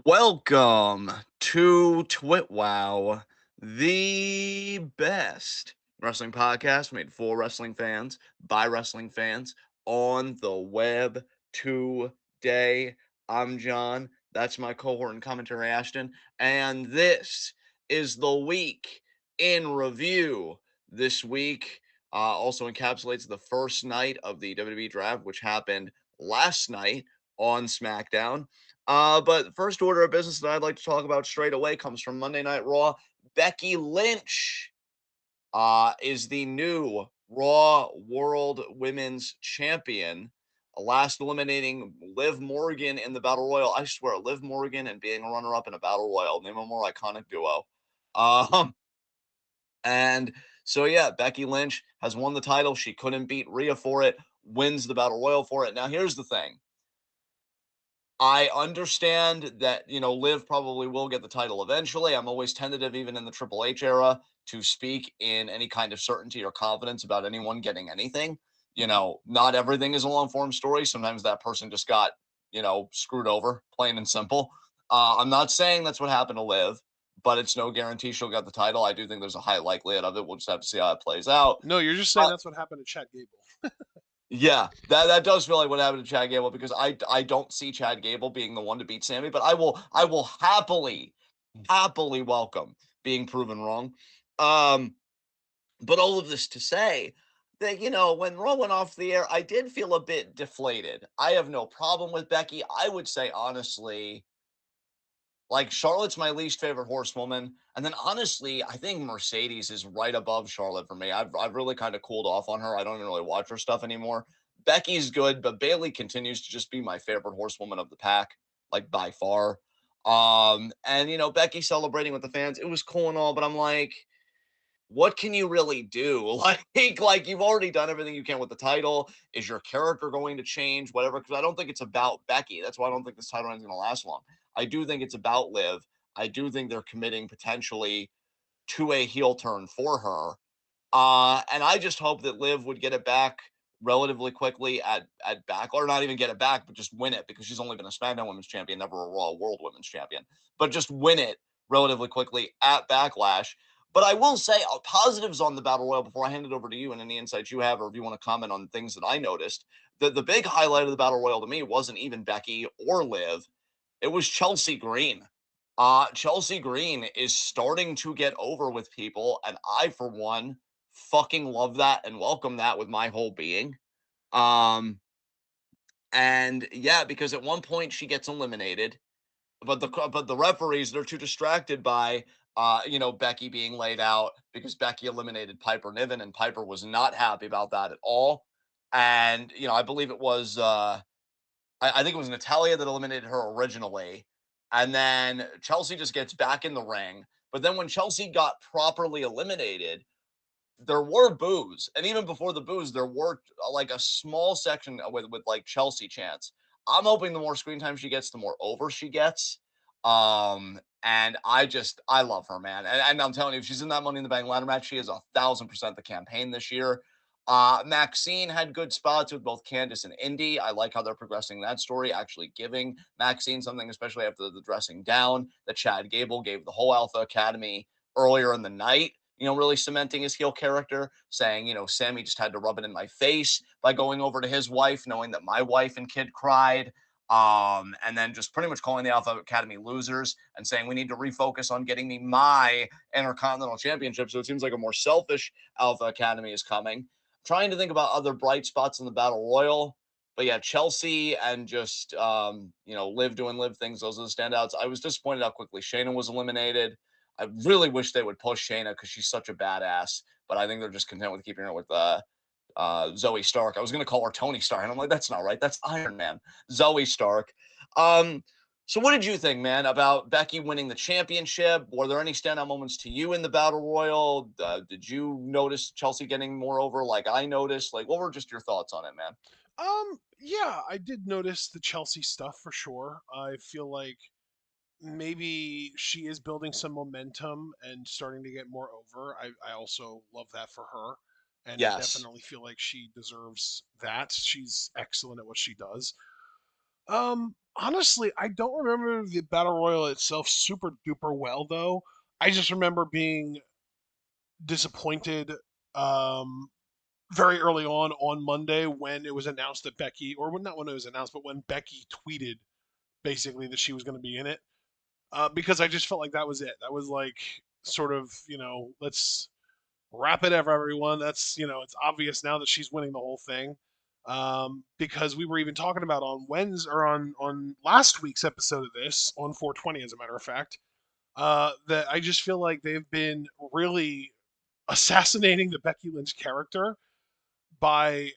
Welcome to TWitWoW, the best wrestling podcast made for wrestling fans by wrestling fans on the web today. I'm John. That's my cohort and commentary, Ashton. And this is the week in review. This week also encapsulates the first night of the WWE draft, which happened last night on SmackDown. But first order of business that I'd like to talk about straight away comes from Monday Night Raw. Becky Lynch is the new Raw World Women's Champion, last eliminating Liv Morgan in the Battle Royal. I swear, Liv Morgan and being a runner-up in a Battle Royal, name a more iconic duo. Um, and so, yeah, Becky Lynch has won the title. She couldn't beat Rhea for it, wins the Battle Royal for it. Now, here's the thing. I understand that, Liv probably will get the title eventually. I'm always tentative, even in the Triple H era, to speak in any kind of certainty or confidence about anyone getting anything. Not everything is a long form story. Sometimes that person just got, screwed over, plain and simple. I'm not saying that's what happened to Liv, but it's no guarantee she'll get the title. I do think there's a high likelihood of it. We'll just have to see how it plays out. No, you're just saying that's what happened to Chad Gable. Yeah, that does feel like what happened to Chad Gable because I don't see Chad Gable being the one to beat Sammy, but I will happily welcome being proven wrong. Um, but all of this to say that when Raw went off the air, I did feel a bit deflated. I have no problem with Becky. I would say honestly, like Charlotte's my least favorite horsewoman, and then honestly, I think Mercedes is right above Charlotte for me. I've really kind of cooled off on her. I don't even really watch her stuff anymore. Becky's good, but Bailey continues to just be my favorite horsewoman of the pack, like by far. And Becky celebrating with the fans, it was cool and all, but I'm like, what can you really do? Like you've already done everything you can with the title. Is your character going to change? Whatever. Because I don't think it's about Becky. That's why I don't think this title is going to last long. I do think it's about Liv. I do think they're committing potentially to a heel turn for her. And I just hope that Liv would get it back relatively quickly at back, or not even get it back, but just win it because she's only been a SmackDown Women's Champion, never a Raw World Women's Champion. But just win it relatively quickly at Backlash. But I will say positives on the Battle Royal before I hand it over to you and any insights you have, or if you want to comment on things that I noticed. The big highlight of the Battle Royal to me wasn't even Becky or Liv. It was Chelsea Green. Chelsea Green is starting to get over with people, and I, for one, fucking love that and welcome that with my whole being. Um, and yeah, because at one point she gets eliminated, but the referees, they're too distracted by Becky being laid out because Becky eliminated Piper Niven, and Piper was not happy about that at all. And I believe it was I think it was Natalia that eliminated her originally. And then Chelsea just gets back in the ring. But then when Chelsea got properly eliminated, there were boos. And even before the boos, there were like a small section with like Chelsea chants. I'm hoping the more screen time she gets, the more over she gets. And I love her, man. And I'm telling you, if she's in that Money in the Bank ladder match, she is 1,000% the campaign this year. Maxine had good spots with both Candice and Indy. I like how they're progressing that story, actually giving Maxine something, especially after the dressing down that Chad Gable gave the whole Alpha Academy earlier in the night. Really cementing his heel character, saying, Sammy just had to rub it in my face by going over to his wife, knowing that my wife and kid cried. And then just pretty much calling the Alpha Academy losers and saying we need to refocus on getting me my Intercontinental Championship. So it seems like a more selfish Alpha Academy is coming. Trying to think about other bright spots in the Battle Royal. But yeah, Chelsea and just Liv doing Liv things, those are the standouts. I was disappointed how quickly Shayna was eliminated. I really wish they would push Shayna because she's such a badass, but I think they're just content with keeping her with Zoe Stark. I was going to call her Tony Stark, and I'm like, that's not right. That's Iron Man. Zoe Stark. So what did you think, man, about Becky winning the championship? Were there any standout moments to you in the Battle Royal? Did you notice Chelsea getting more over like I noticed? Like, what were just your thoughts on it, man? Yeah, I did notice the Chelsea stuff for sure. I feel like maybe she is building some momentum and starting to get more over. I also love that for her. And I Yes. definitely feel like she deserves that. She's excellent at what she does. Honestly, I don't remember the battle royal itself super duper well though. I just remember being disappointed um, very early on Monday when it was announced that Becky, or not when it was announced, but when Becky tweeted basically that she was going to be in it, because I just felt like that was it. That was like sort of, let's wrap it up, everyone. That's, it's obvious now that she's winning the whole thing. Because we were even talking about on Wednesday or on last week's episode of this on 420, as a matter of fact, that I just feel like they've been really assassinating the Becky Lynch character by,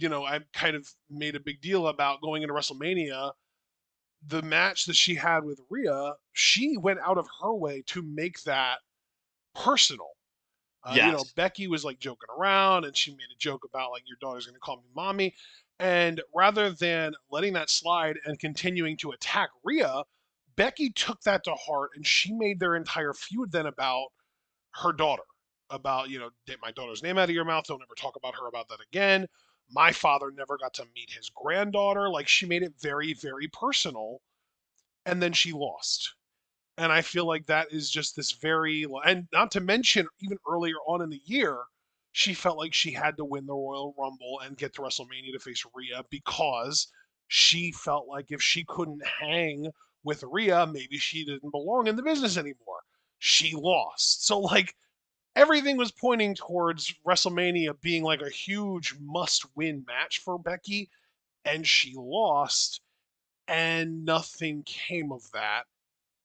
I kind of made a big deal about going into WrestleMania. The match that she had with Rhea, she went out of her way to make that personal. Yes. Becky was like joking around and she made a joke about like your daughter's going to call me mommy. And rather than letting that slide and continuing to attack Rhea, Becky took that to heart and she made their entire feud then about her daughter. About, get my daughter's name out of your mouth. Don't ever talk about her about that again. My father never got to meet his granddaughter. Like she made it very, very personal. And then she lost. And I feel like that is just this very, and not to mention, even earlier on in the year, she felt like she had to win the Royal Rumble and get to WrestleMania to face Rhea because she felt like if she couldn't hang with Rhea, maybe she didn't belong in the business anymore. She lost. So, like, everything was pointing towards WrestleMania being like a huge must win match for Becky, and she lost, and nothing came of that.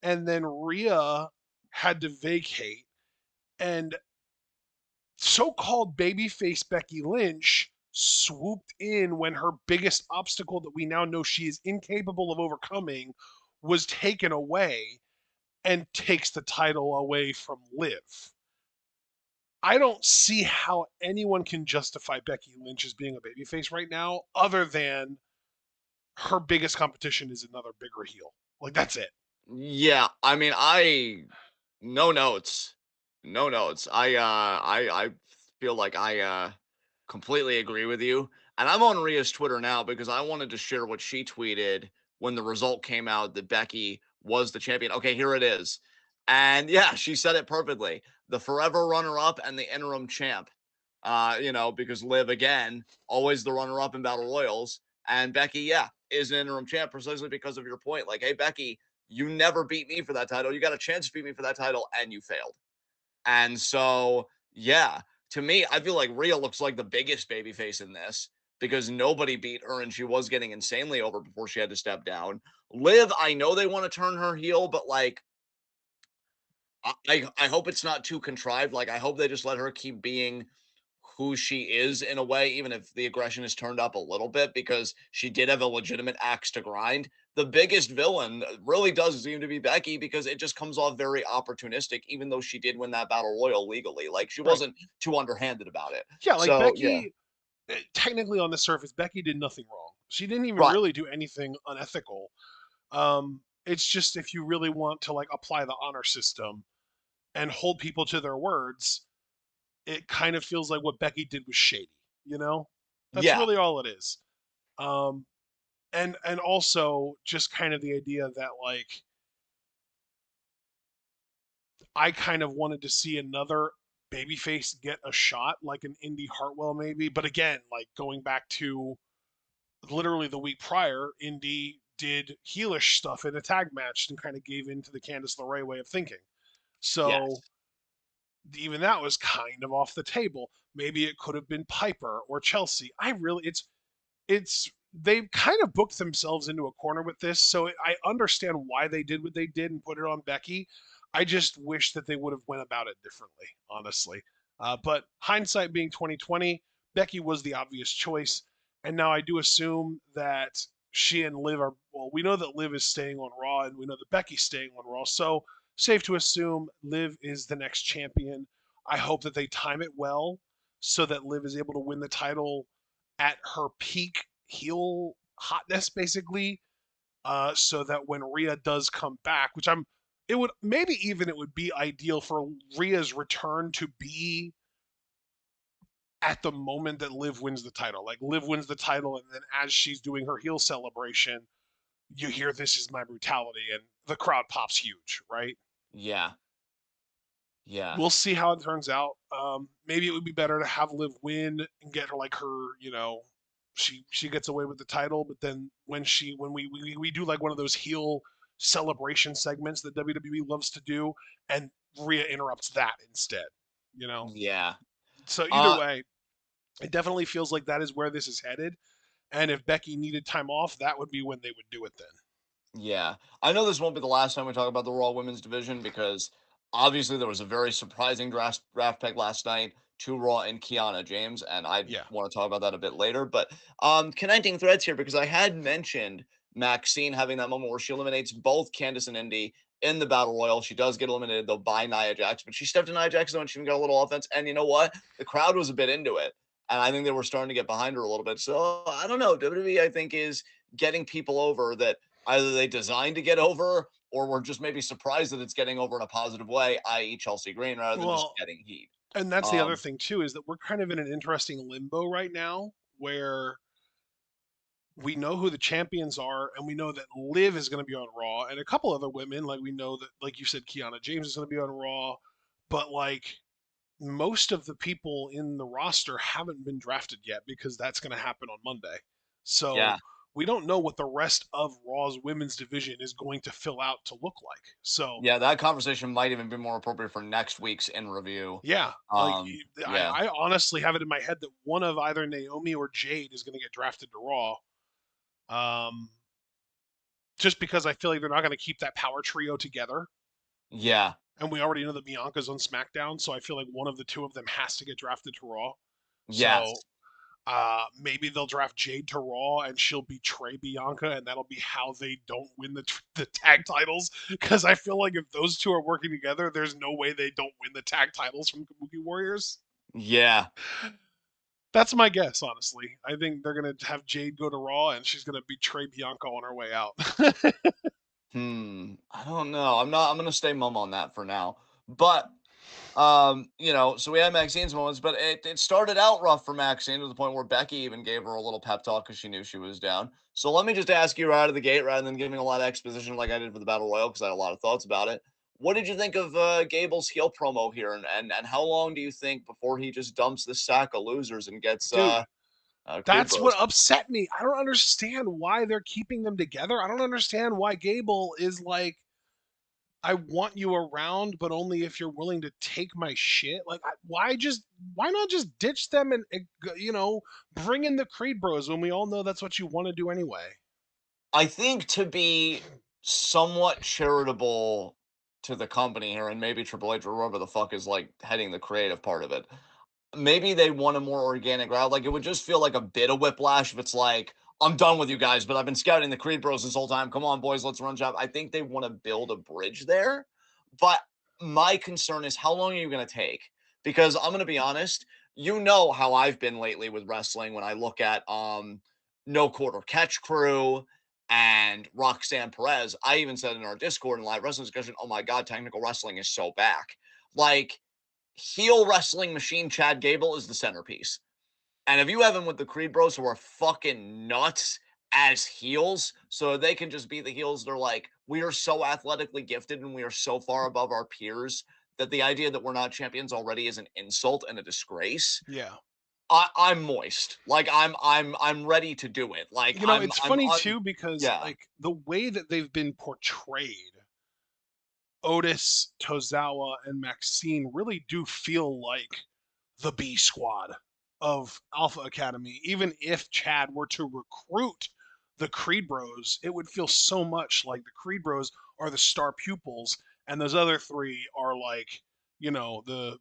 And then Rhea had to vacate, and so-called babyface Becky Lynch swooped in when her biggest obstacle that we now know she is incapable of overcoming was taken away and takes the title away from Liv. I don't see how anyone can justify Becky Lynch as being a babyface right now, other than her biggest competition is another bigger heel. Like that's it. Yeah, I mean, no notes. No notes. I feel like I completely agree with you. And I'm on Rhea's Twitter now because I wanted to share what she tweeted when the result came out that Becky was the champion. Okay, here it is. And yeah, she said it perfectly. The forever runner-up and the interim champ. Because Liv again, always the runner-up in battle royals. And Becky, yeah, is an interim champ precisely because of your point. Like, hey, Becky, you never beat me for that title. You got a chance to beat me for that title, and you failed. And so, yeah, to me, I feel like Rhea looks like the biggest babyface in this because nobody beat her, and she was getting insanely over before she had to step down. Liv, I know they want to turn her heel, but like, I hope it's not too contrived. Like, I hope they just let her keep being who she is in a way, even if the aggression is turned up a little bit, because she did have a legitimate axe to grind. The biggest villain really does seem to be Becky because it just comes off very opportunistic, even though she did win that battle royal legally. Like she Right. wasn't too underhanded about it. Yeah, like So yeah, Becky, technically on the surface, Becky did nothing wrong. She didn't even right. really do anything unethical. It's just if you really want to like apply the honor system and hold people to their words, it kind of feels like what Becky did was shady, you know? That's Yeah, really all it is. Um, and also just kind of the idea that like I kind of wanted to see another babyface get a shot, like an Indy Hartwell maybe. But again, like going back to literally the week prior, Indy did heelish stuff in a tag match and kind of gave in to the Candice LeRae way of thinking. So yes, even that was kind of off the table. Maybe it could have been Piper or Chelsea. It's they've kind of booked themselves into a corner with this. So I understand why they did what they did and put it on Becky. I just wish that they would have went about it differently, honestly. But hindsight being 2020, Becky was the obvious choice, and now I do assume that she and Liv are. Well, we know that Liv is staying on Raw, and we know that Becky's staying on Raw. So safe to assume Liv is the next champion. I hope that they time it well so that Liv is able to win the title at her peak heel hotness, basically, so that when Rhea does come back, which it would maybe even it would be ideal for Rhea's return to be at the moment that Liv wins the title. Like Liv wins the title, and then as she's doing her heel celebration, you hear "This is my brutality" and the crowd pops huge, right? Yeah. Yeah. We'll see how it turns out. Maybe it would be better to have Liv win and get her like her, she gets away with the title, but then when we do like one of those heel celebration segments that WWE loves to do, and Rhea interrupts that instead, you know. Yeah. So either Uh way, it definitely feels like that is where this is headed. And if Becky needed time off, that would be when they would do it then. Yeah. I know this won't be the last time we talk about the Raw Women's Division because obviously there was a very surprising draft pick last night to Raw and Kiana James, and I Yeah. want to talk about that a bit later. But connecting threads here because I had mentioned Maxine having that moment where she eliminates both Candice and Indy in the Battle Royal. She does get eliminated though by Nia Jax, but she stepped in Nia Jax when she got a little offense. And you know what? The crowd was a bit into it. And I think they were starting to get behind her a little bit. So I don't know. WWE, I think, is getting people over that either they designed to get over or we're just maybe surprised that it's getting over in a positive way, i.e., Chelsea Green, rather than just Well, getting heat. and that's the other Um, thing too, is that we're kind of in an interesting limbo right now where we know who the champions are, and we know that Liv is going to be on Raw, and a couple other women, like we know that, like you said, Kiana James is going to be on Raw, but like most of the people in the roster haven't been drafted yet because that's going to happen on Monday. So yeah, we don't know what the rest of Raw's women's division is going to fill out to look like. So yeah, that conversation might even be more appropriate for next week's in review. yeah, like Yeah, I honestly have it in my head that one of either Naomi or Jade is going to get drafted to Raw. Um, just because I feel like they're not going to keep that power trio together. yeah, And we already know that Bianca's on SmackDown, so I feel like one of the two of them has to get drafted to Raw. So yes, maybe they'll draft Jade to Raw and she'll betray Bianca, and that'll be how they don't win the tag titles. Because I feel like if those two are working together, there's no way they don't win the tag titles from Kabuki Warriors. yeah. That's my guess, honestly. I think they're gonna have Jade go to Raw, and she's gonna betray Bianca on her way out. I don't know. I'm gonna stay mum on that for now. But so we had Maxine's moments, but it started out rough for Maxine to the point where Becky even gave her a little pep talk because she knew she was down. So let me just ask you right out of the gate, rather than giving a lot of exposition like I did for the Battle Royal, because I had a lot of thoughts about it. What did you think of Gable's heel promo here, and how long do you think before he just dumps this sack of losers and gets Dude, Creed that's Bros? what upset me. I don't understand why they're keeping them together. I don't understand why Gable is like, I want you around, but only if you're willing to take my shit. Like, why not just ditch them and bring in the Creed Bros when we all know that's what you want to do anyway? I think to be somewhat charitable to the company here, and maybe Triple H or whoever the fuck is like heading the creative part of it, maybe they want a more organic route. Like it would just feel like a bit of whiplash if it's like, I'm done with you guys, but I've been scouting the Creed Bros this whole time. Come on, boys, let's run job. I think they want to build a bridge there. But my concern is how long are you going to take? Because I'm going to be honest, you know how I've been lately with wrestling when I look at No Quarter Catch Crew and Roxanne Perez. I even said in our Discord and live wrestling discussion, oh my God, technical wrestling is so back. Like heel wrestling machine Chad Gable is the centerpiece. And if you have him with the Creed Bros who are fucking nuts as heels, so they can just be the heels, they're like, we are so athletically gifted and we are so far above our peers that the idea that we're not champions already is an insult and a disgrace. Yeah. I'm moist. Like I'm ready to do it. Like It's I'm funny on. too because Yeah. like the way that they've been portrayed, Otis, Tozawa, and Maxine really do feel like the B squad of Alpha Academy. Even if Chad were to recruit the Creed Bros, it would feel so much like the Creed Bros are the star pupils, and those other three are like, the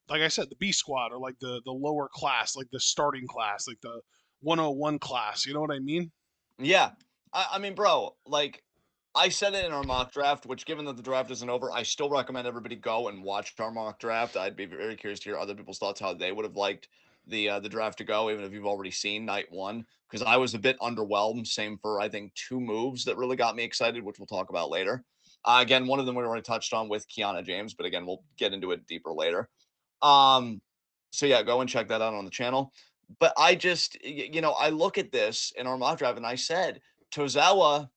like I said, the B squad, or like the lower class, like the starting class, like the 101 class. You know what I mean? Yeah. I mean, bro, like I said it in our mock draft, which given that the draft isn't over, I still recommend everybody go and watch our mock draft. I'd be very curious to hear other people's thoughts, how they would have liked the draft to go, even if you've already seen night one. Because I was a bit underwhelmed. Same for I think two moves that really got me excited, which we'll talk about later. Again, one of them we already touched on with Kiana James, but again, we'll get into it deeper later. Um, so yeah, go and check that out on the channel. But I just, I look at this in our mock draft and I said, Tozawa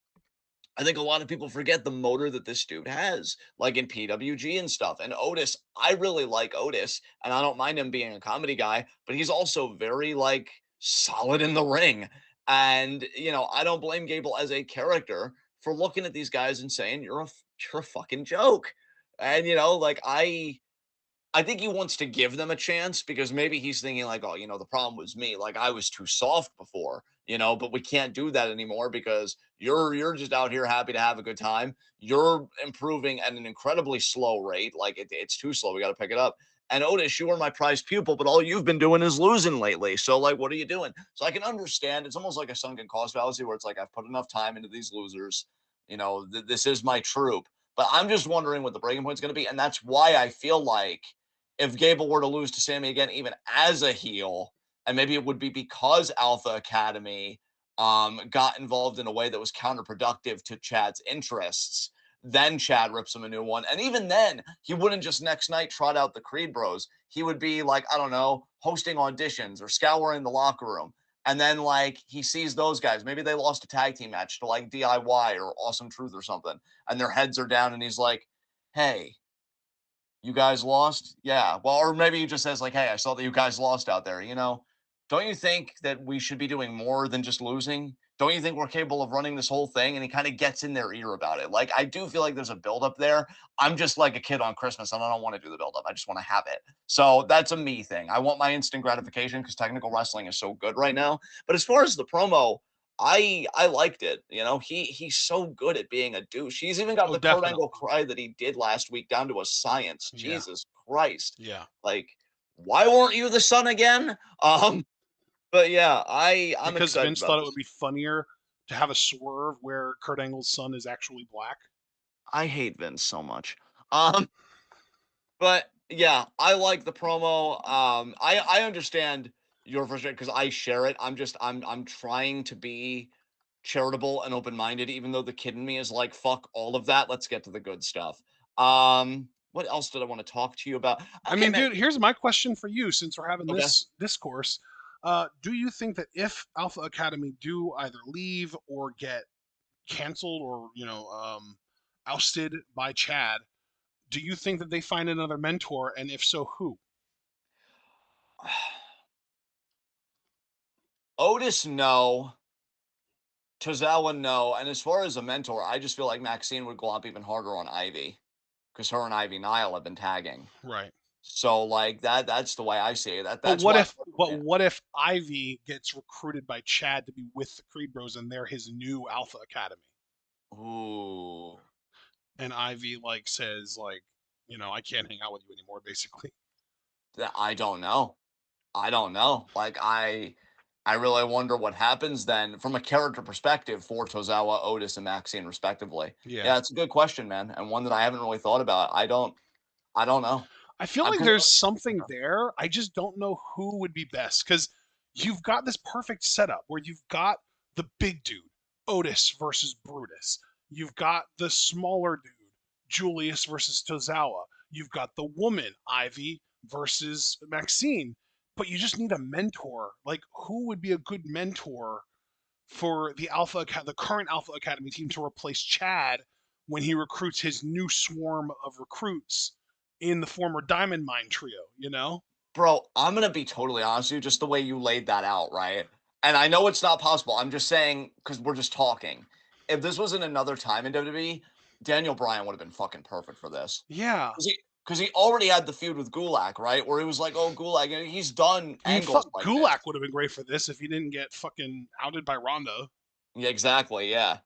I think a lot of people forget the motor that this dude has, like in PWG and stuff. And Otis, I really like Otis, and I don't mind him being a comedy guy, but he's also very like solid in the ring. And I don't blame Gable as a character for looking at these guys and saying you're a fucking joke. And like I think he wants to give them a chance because maybe he's thinking like, oh, the problem was me. Like I was too soft before, but we can't do that anymore because you're just out here happy to have a good time. You're improving at an incredibly slow rate. Like it's too slow. We got to pick it up. And Otis, you were my prized pupil, but all you've been doing is losing lately. So like, what are you doing? So I can understand. It's almost like a sunken cost fallacy where it's like I've put enough time into these losers. This is my troop. But I'm just wondering what the breaking point is going to be, and that's why I feel like if Gable were to lose to Sammy again, even as a heel, and maybe it would be because Alpha Academy got involved in a way that was counterproductive to Chad's interests. Then Chad rips him a new one. And even then, he wouldn't just next night trot out the Creed Bros. He would be like, I don't know, hosting auditions or scouring the locker room. And then, like, he sees those guys. Maybe they lost a tag team match to like DIY or Awesome Truth or something. And their heads are down. And he's like, hey, you guys lost? Yeah. Well, or maybe he just says, like, hey, I saw that you guys lost out there. Don't you think that we should be doing more than just losing? Don't you think we're capable of running this whole thing? And he kind of gets in their ear about it. Like, I do feel like there's a buildup there. I'm just like a kid on Christmas and I don't want to do the buildup. I just want to have it. So that's a me thing. I want my instant gratification because technical wrestling is so good right now. But as far as the promo, I liked it. He's so good at being a douche. He's even got Oh, the Kurt definitely. Angle cry that he did last week down to a science. Yeah. Jesus Christ. Yeah. Like, why weren't you the son again? But yeah, I'm Because excited Vince about thought it would this. be funnier to have a swerve where Kurt Angle's son is actually black. I hate Vince so much. Um, but yeah, I like the promo. I understand your frustration because I share it. I'm trying to be charitable and open minded, even though the kid in me is like, fuck all of that. Let's get to the good stuff. What else did I want to talk to you about? I Okay, mean, man. dude, here's my question for you since we're having Okay. this discourse. Do you think that if Alpha Academy do either leave or get canceled or, ousted by Chad, do you think that they find another mentor? And if so, who? Otis, no. Tozawa, no. And as far as a mentor, I just feel like Maxine would glomp even harder on Ivy because her and Ivy Nile have been tagging. Right. So like that's the way I see it. But That's why what if Ivy gets recruited by Chad to be with the Creed Bros and they're his new Alpha Academy? ooh, And Ivy like says like, I can't hang out with you anymore, basically. I don't know. I don't know. Like I really wonder what happens then from a character perspective for Tozawa, Otis, and Maxine respectively. Yeah. Yeah, it's a good question, man, and one that I haven't really thought about. I don't know. I feel like Because there's something there. I just don't know who would be best because you've got this perfect setup where you've got the big dude, Otis versus Brutus. You've got the smaller dude, Julius versus Tozawa. You've got the woman, Ivy versus Maxine. But you just need a mentor. Like, who would be a good mentor for the current Alpha Academy team to replace Chad when he recruits his new swarm of recruits in the former Diamond Mine trio, you know? bro, I'm gonna be totally honest with you, just the way you laid that out, right? And I know it's not possible. I'm just saying because we're just talking. If this was in another time in WWE, Daniel Bryan would have been fucking perfect for this. Yeah. Because he already had the feud with Gulak, right? Where he was like, "Oh, Gulak," he's done I mean, angles fuck, like this. Gulak would have been great for this if he didn't get fucking outed by Ronda. Yeah, exactly. Yeah.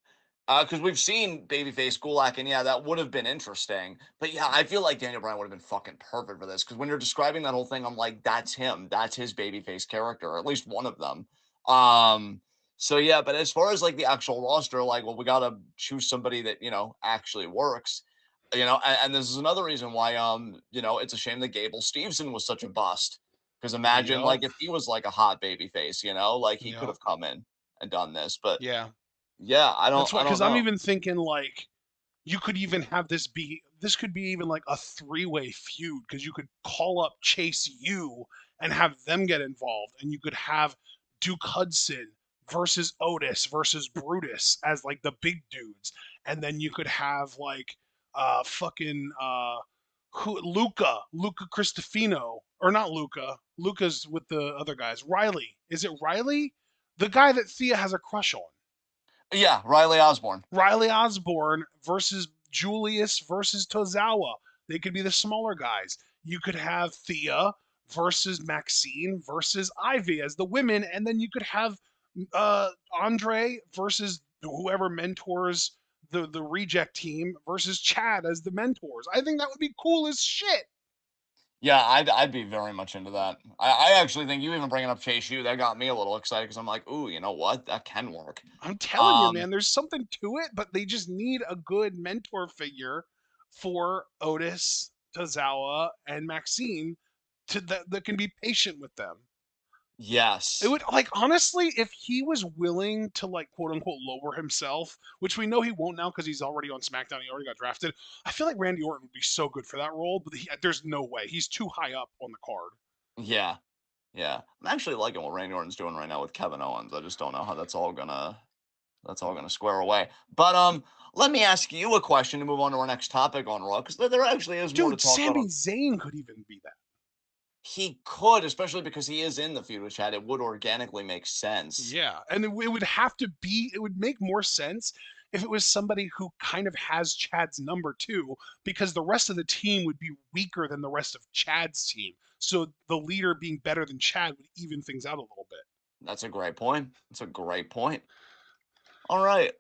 Because we've seen babyface Gulak, and yeah, that would have been interesting. But yeah, I feel like Daniel Bryan would have been fucking perfect for this. Because when you're describing that whole thing, I'm like, that's him. That's his babyface character, or at least one of them. Um. So yeah, but as far as like the actual roster, like, well, we gotta choose somebody that actually works. And this is another reason why it's a shame that Gable Steveson was such a bust. Because imagine Yep. like if he was like a hot babyface, like he could Yep. have come in and done this. But Yeah. yeah, I don't That's why, I because don't I'm know. even thinking like you could even have this could be even like a three-way feud because you could call up Chase U and have them get involved, and you could have Duke Hudson versus Otis versus Brutus as like the big dudes, and then you could have like fucking Luca Cristofino, or not Luca. Luca's with the other guys. Riley, is it Riley? The guy that Thea has a crush on. Yeah, Riley Osborne. Riley Osborne versus Julius versus Tozawa. They could be the smaller guys. You could have Thea versus Maxine versus Ivy as the women, and then you could have Andre versus whoever mentors the reject team versus Chad as the mentors. I think that would be cool as shit. Yeah, I'd be very much into that. I actually think you even bringing up Chase U, that got me a little excited because I'm like, ooh, you know what? That can work. I'm telling you, Um, man, there's something to it, but they just need a good mentor figure for Otis, Tozawa, and Maxine that can be patient with them. It yes. would, like, honestly, if he was willing to, like, quote unquote lower himself, which we know he won't now because he's already on SmackDown, he already got drafted. I feel like Randy Orton would be so good for that role, but there's no way. He's too high up on the card. Yeah. Yeah. I'm actually liking what Randy Orton's doing right now with Kevin Owens. I just don't know how that's all gonna square away. But let me ask you a question to move on to our next topic on Raw, because there actually is more to Dude, talk about. Sami Zayn could even be that. He could, especially because he is in the feud with Chad. It would organically make sense. Yeah, and it would have to be. It would make more sense if it was somebody who kind of has Chad's number too, because the rest of the team would be weaker than the rest of Chad's team. So the leader being better than Chad would even things out a little bit. That's a great point. That's a great point. All right.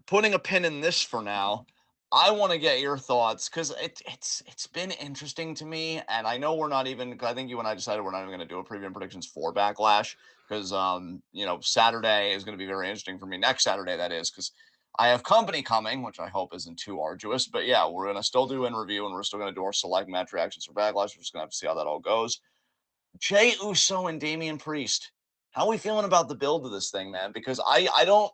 Putting a pin in this for now. I want to get your thoughts because it's been interesting to me, and I know we're not even. 'Cause I think you and I decided we're not even going to do a preview and predictions for Backlash because Saturday is going to be very interesting for me. Next Saturday, that is, because I have company coming, which I hope isn't too arduous. But yeah, we're gonna still do in review, and we're still gonna do our select match reactions for Backlash. We're just gonna have to see how that all goes. Jay Uso and Damian Priest. How are we feeling about the build of this thing, man? Because I don't.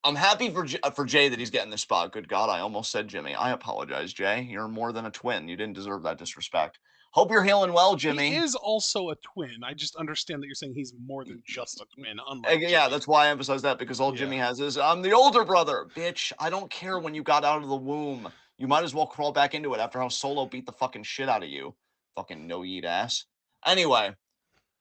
I'm happy for Jay that he's getting this spot. Good God, I almost said Jimmy. I apologize, Jay. You're more than a twin. You didn't deserve that disrespect. Hope you're healing well, He Jimmy. is also a twin. I just understand that you're saying he's more than just a twin, unlike Yeah, Jimmy. that's why I emphasize that because all Yeah. Jimmy has is I'm the older brother, bitch. I don't care when you got out of the womb. You might as well crawl back into it after how Solo beat the fucking shit out of you. Fucking no eat ass. Anyway,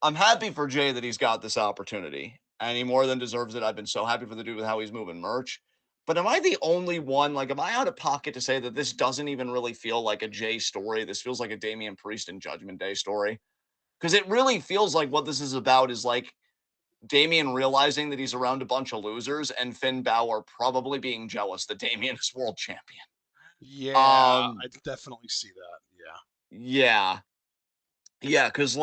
I'm happy for Jay that he's got this opportunity, and he more than deserves it. I've been so happy for the dude with how he's moving merch. But am I the only one? Like, am I out of pocket to say that this doesn't even really feel like a Jay story? This feels like a Damian Priest and Judgment Day story. Because it really feels like what this is about is like Damian realizing that he's around a bunch of losers and Finn Balor probably being jealous that Damian is world champion. Yeah, Um, I definitely see that. Yeah. yeah. Yeah, because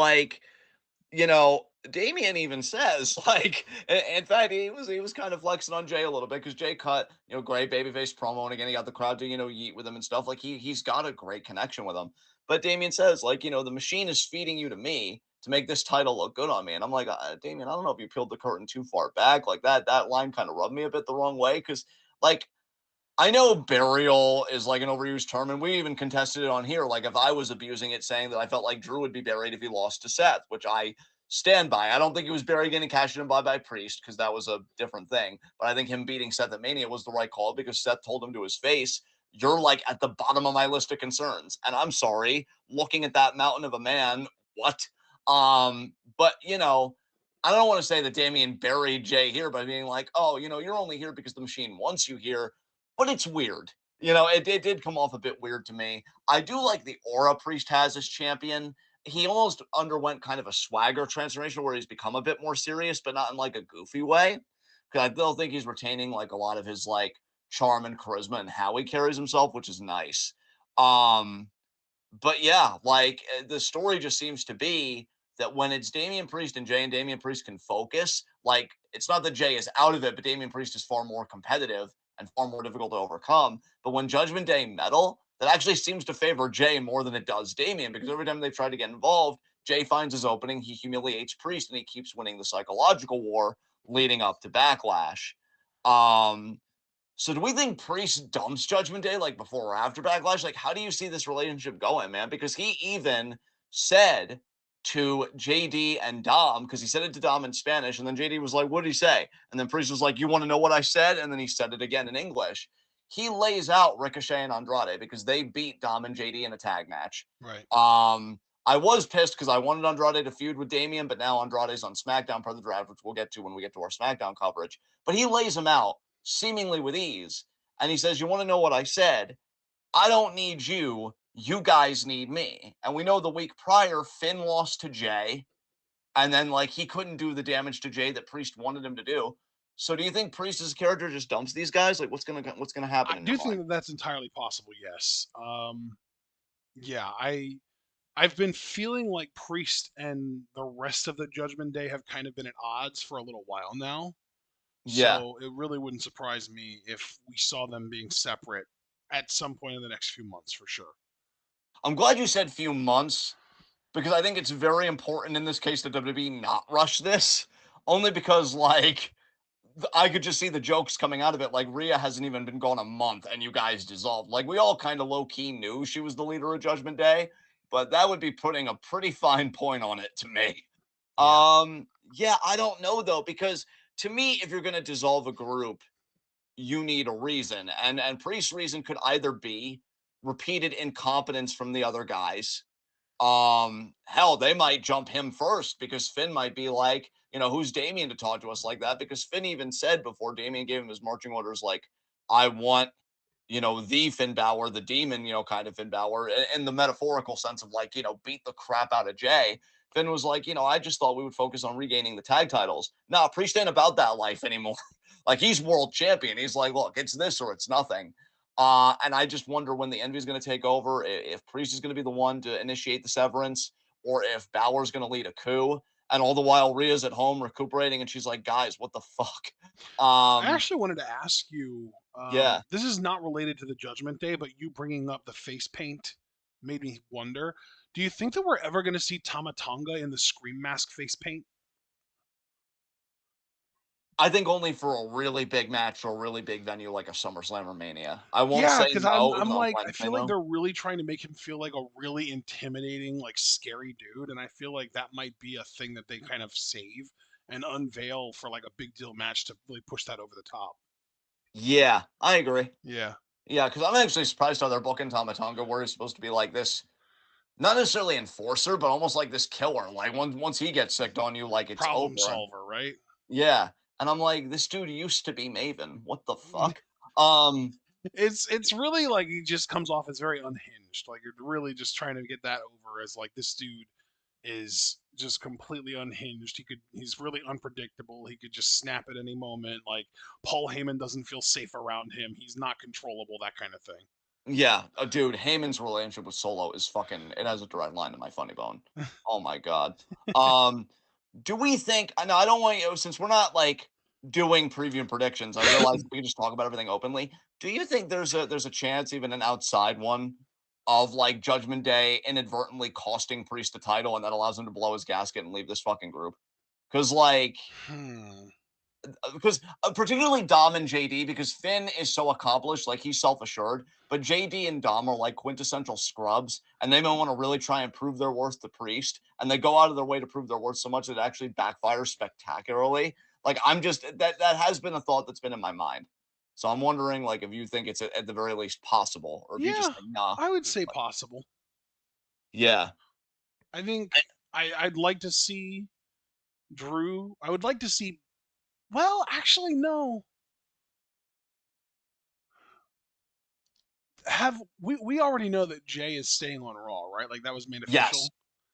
Damien even says, like, in fact, he was kind of flexing on Jay a little bit because Jay cut, great babyface promo, and again, he got the crowd to, yeet with him and stuff. Like, he's got a great connection with him. But Damien says, like, the machine is feeding you to me to make this title look good on me. And I'm like, Damien, I don't know if you peeled the curtain too far back. Like, that line kind of rubbed me a bit the wrong way because, like, I know burial is like an overused term, and we even contested it on here. Like, if I was abusing it, saying that I felt like Drew would be buried if he lost to Seth, which I stand by. I don't think he was buried getting cashed in by Priest because that was a different thing. But I think him beating Seth at Mania was the right call because Seth told him to his face, "You're like at the bottom of my list of concerns." And I'm sorry, looking at that mountain of a man, what? But I don't want to say that Damien buried Jay here by being like, "Oh, you're only here because the machine wants you here." But it's weird. It did come off a bit weird to me. I do like the aura Priest has as champion. He almost underwent kind of a swagger transformation where he's become a bit more serious, but not in like a goofy way. Because I still think he's retaining like a lot of his like charm and charisma and how he carries himself, which is nice. Um, but yeah, like the story just seems to be that when it's Damian Priest and Damian Priest can focus, like it's not that Jay is out of it, but Damian Priest is far more competitive and far more difficult to overcome. But when Judgment Day metal, that actually seems to favor Jay more than it does Damian because every time they've tried to get involved, Jay finds his opening, he humiliates Priest, and he keeps winning the psychological war leading up to Backlash. Um, so do we think Priest dumps Judgment Day like before or after Backlash? Like, how do you see this relationship going, man? Because he even said to JD and Dom because he said it to Dom in Spanish, and then JD was like, "What did he say?" And then Priest was like, "You want to know what I said?" And then he said it again in English. He lays out Ricochet and Andrade because they beat Dom and JD in a tag match. Right. I was pissed because I wanted Andrade to feud with Damian, but now Andrade's on SmackDown per the draft, which we'll get to when we get to our SmackDown coverage. But he lays him out seemingly with ease, and he says, "You want to know what I said? I don't need you. You guys need me." And we know the week prior, Finn lost to Jay, and then like he couldn't do the damage to Jay that Priest wanted him to do. So do you think Priest's character just dumps these guys? Like what's gonna happen I in your do think mind? that that's entirely possible. Yes. Yeah. I've been feeling like Priest and the rest of the Judgment Day have kind of been at odds for a little while now. Yeah. So it really wouldn't surprise me if we saw them being separate at some point in the next few months for sure. I'm glad you said few months because I think it's very important in this case that WWE not rush this. Only because like I could just see the jokes coming out of it. Like Rhea hasn't even been gone a month, and you guys dissolved. Like we all kind of low key knew she was the leader of Judgment Day, but that would be putting a pretty fine point on it to me. Yeah. Yeah, I don't know though because to me, if you're gonna dissolve a group, you need a reason, and Priest's reason could either be repeated incompetence from the other guys. Hell, they might jump him first because Finn might be like, who's Damien to talk to us like that? Because Finn even said before Damien gave him his marching orders, like, I want, the Finn Balor, the demon, kind of Finn Balor, in the metaphorical sense of like, beat the crap out of Jay. Finn was like, I just thought we would focus on regaining the tag titles. Nah, Priest ain't about that life anymore. Like he's world champion. He's like, look, it's this or it's nothing. And I just wonder when the Envy is going to take over, if Priest is going to be the one to initiate the severance, or if Balor's going to lead a coup. And all the while, Rhea's at home recuperating, and she's like, "Guys, what the fuck?" I Um, actually wanted to ask you. yeah, This is not related to the Judgment Day, but you bringing up the face paint made me wonder. Do you think that we're ever going to see Tama Tonga in the Scream Mask face paint? I think only for a really big match or a really big venue like a SummerSlam or Mania. I won't Yeah, say because I'm no I'm on like I Wednesday feel like though. they're really trying to make him feel like a really intimidating, like scary dude, and I feel like that might be a thing that they kind of save and unveil for like a big deal match to really push that over the top. Yeah, I agree. Yeah. Yeah, because I'm actually surprised how they're booking Tamatonga, where he's supposed to be like this, not necessarily enforcer, but almost like this killer. Like once he gets sicked on you, like it's Problem over. solver, right? Yeah. And I'm like, this dude used to be Maven. What the fuck? Um, It's really like he just comes off as very unhinged. Like you're really just trying to get that over as like this dude is just completely unhinged. He's really unpredictable. He could just snap at any moment. Like Paul Heyman doesn't feel safe around him. He's not controllable, that kind of yeah, dude, Heyman's relationship with Solo is fucking it has a direct line to my funny bone. thing. Oh my god. Um, do we think I know I don't want you since we're not like doing preview and predictions, I realize we can just talk about everything openly. Do you think there's a chance, even an outside one, of like Judgment Day inadvertently costing Priest the title and that allows him to blow his gasket and leave this fucking group? Because like Hmm. because particularly Dom and JD, because Finn is so accomplished, like he's self assured, but JD and Dom are like quintessential scrubs, and they may want to really try and prove their worth to Priest, and they go out of their way to prove their worth so much that it actually backfires spectacularly. Like I'm just that has been a thought that's been in my mind. So I'm wondering, like, if you think it's at the very least possible, or if you just Yeah, think, nah, I would say possible. yeah, I think I'd like to see Drew. I would like to see. Well, actually, no. Have we already know that Jay is staying on Raw, right? Like that was made yes, official.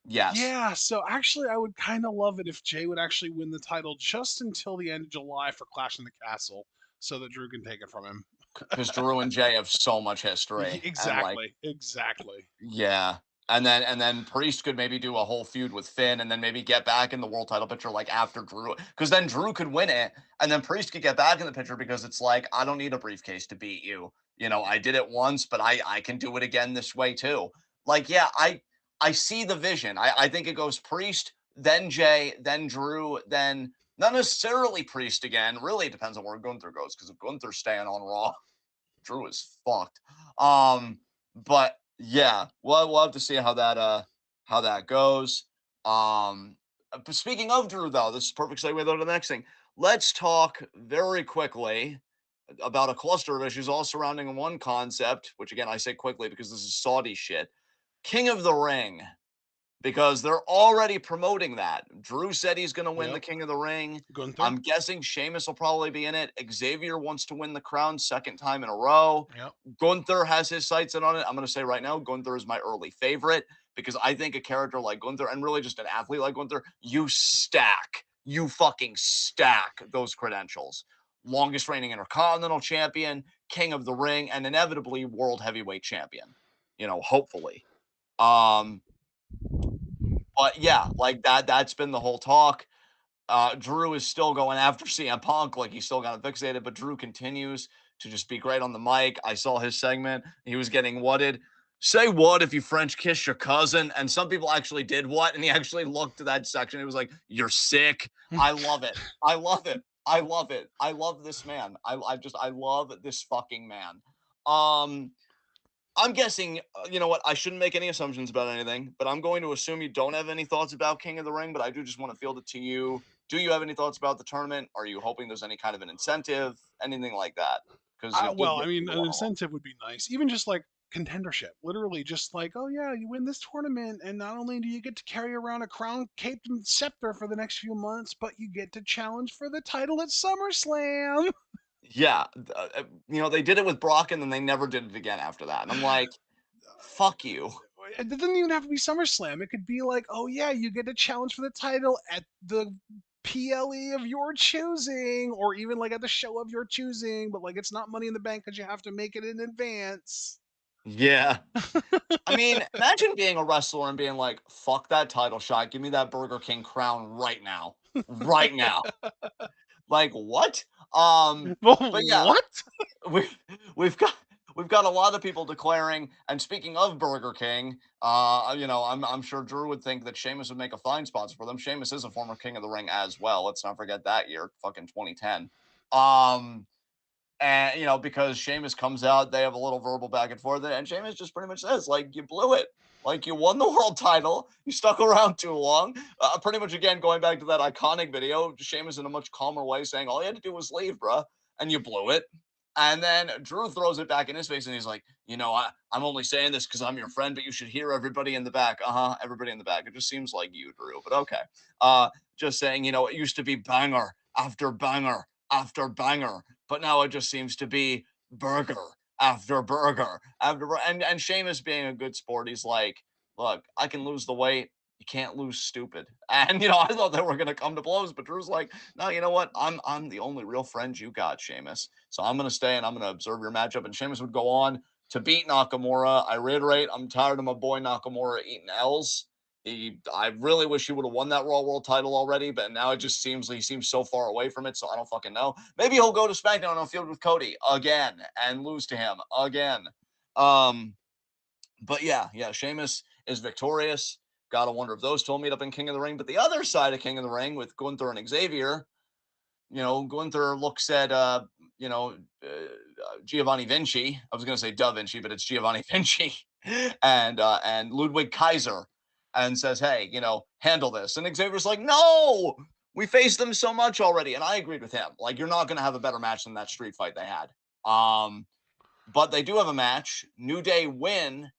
yes. Yeah, so actually, I would kind of love it if Jay would actually win the title just until the end of July for Clash in the Castle, so that Drew can take it from him. Because Drew and Jay have so much history, and like Exactly, exactly. yeah. And then Priest could maybe do a whole feud with Finn and then maybe get back in the world title picture like after Drew. Because then Drew could win it and then Priest could get back in the picture because it's like, I don't need a briefcase to beat you. I did it once, but I can do it again this way too. Like, yeah, I see the vision. I think it goes Priest, then Jay, then Drew, then not necessarily Priest again. Really it depends on where Gunther goes, because if Gunther's staying on Raw, Drew is fucked. But yeah, we'll have to see how that goes. But speaking of Drew, though, this is a perfect segue though to the next thing. Let's talk very quickly about a cluster of issues all surrounding one concept, which again I say quickly because this is Saudi shit. King of the Ring, because they're already promoting that. Drew said he's going to win the Yep. King of the Ring. Gunther. I'm guessing Sheamus will probably be in it. Xavier wants to win the crown second time in a row. Yep. Gunther has his sights in on it. I'm going to say right now, Gunther is my early favorite because I think a character like Gunther and really just an athlete like Gunther, you fucking stack those credentials. Longest reigning Intercontinental Champion, King of the Ring, and inevitably World Heavyweight Champion. Hopefully. Um, but yeah, like that's been the whole talk. Drew is still going after CM Punk, like he's still got him fixated, but Drew continues to just be great on the mic. I saw his segment. He was getting whatted. Say what if you French kiss your cousin? And some people actually did what? And he actually looked to that section. He was like, "You're sick." I love it. I love it. I love it. I love this man. I love this fucking man. Um, I'm guessing, you know what? I shouldn't make any assumptions about anything, but I'm going to assume you don't have any thoughts about King of the Ring, but I do just want to field it to you. Do you have any thoughts about the tournament? Are you hoping there's any kind of an incentive, anything like that? Because it would Well, I get mean, people an on a roll. incentive would be nice. Even just like contendership. Literally, just like, oh yeah, you win this tournament, and not only do you get to carry around a crown, cape, and scepter for the next few months, but you get to challenge for the title at SummerSlam. Yeah, they did it with Brock, and then they never did it again after that. And I'm like, fuck you. It doesn't even have to be SummerSlam. It could be like, oh yeah, you get to challenge for the title at the PLE of your choosing, or even like at the show of your choosing, but like it's not Money in the Bank because you have to make it in advance. Yeah. I mean, imagine being a wrestler and being like, fuck that title shot. Give me that Burger King crown right now. Right now. Like what? Well, But yeah, what? we we've got we've got a lot of people declaring. And speaking of Burger King, I'm sure Drew would think that Sheamus would make a fine sponsor for them. Sheamus is a former King of the Ring as well. Let's not forget that year, fucking 2010. Um, and because Sheamus comes out, they have a little verbal back and forth, and Sheamus just pretty much says, like, you blew it. Like you won the world title, you stuck around too long. Pretty much again going back to that iconic video, Sheamus in a much calmer way saying, all you had to do was leave, bruh, and you blew it. And then Drew throws it back in his face, and he's like, I'm only saying this because I'm your friend, but you should hear everybody in the back. Everybody in the back. It just seems like you, Drew, but okay. Just saying, it used to be banger after banger after banger, but now it just seems to be burger after burger after and Sheamus being a good sport, he's like, look, I can lose the weight. You can't lose stupid. And I thought they were gonna come to blows, but Drew's like, no, you know what? I'm the only real friend you got, Sheamus. So I'm gonna stay and I'm gonna observe your matchup. And Sheamus would go on to beat Nakamura. I reiterate, I'm tired of my boy Nakamura eating L's. I really wish he would have won that Raw World title already, but now it just seems like he seems so far away from it. So I don't fucking know. Maybe he'll go to SmackDown and feud with Cody again and lose to him again. Um, but yeah, Sheamus is victorious. Gotta wonder if those two will meet up in King of the Ring. But the other side of King of the Ring with Gunther and Xavier, Gunther looks at Giovanni Vinci. I was going to say Da Vinci, but it's Giovanni Vinci and Ludwig Kaiser, and says, "Hey, handle this." And Xavier's like, "No, we faced them so much already." And I agreed with him. Like, you're not going to have a better match than that street fight they had. But they do have a match. New Day win.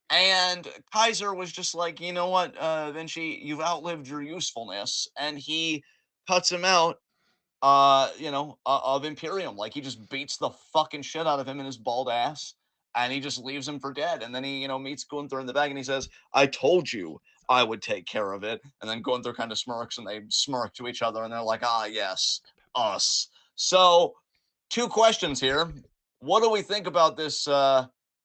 And Kaiser was just like, you know what, Vinci, you've outlived your usefulness. And he cuts him out of Imperium. Like he just beats the fucking shit out of him in his bald ass, and he just leaves him for dead. And then he, meets Gunther in the back, and he says, "I told you I would take care of it." And then Gunther kind of smirks, and they smirk to each other, and they're like, "Ah, yes, us." So, two questions here: what do we think about this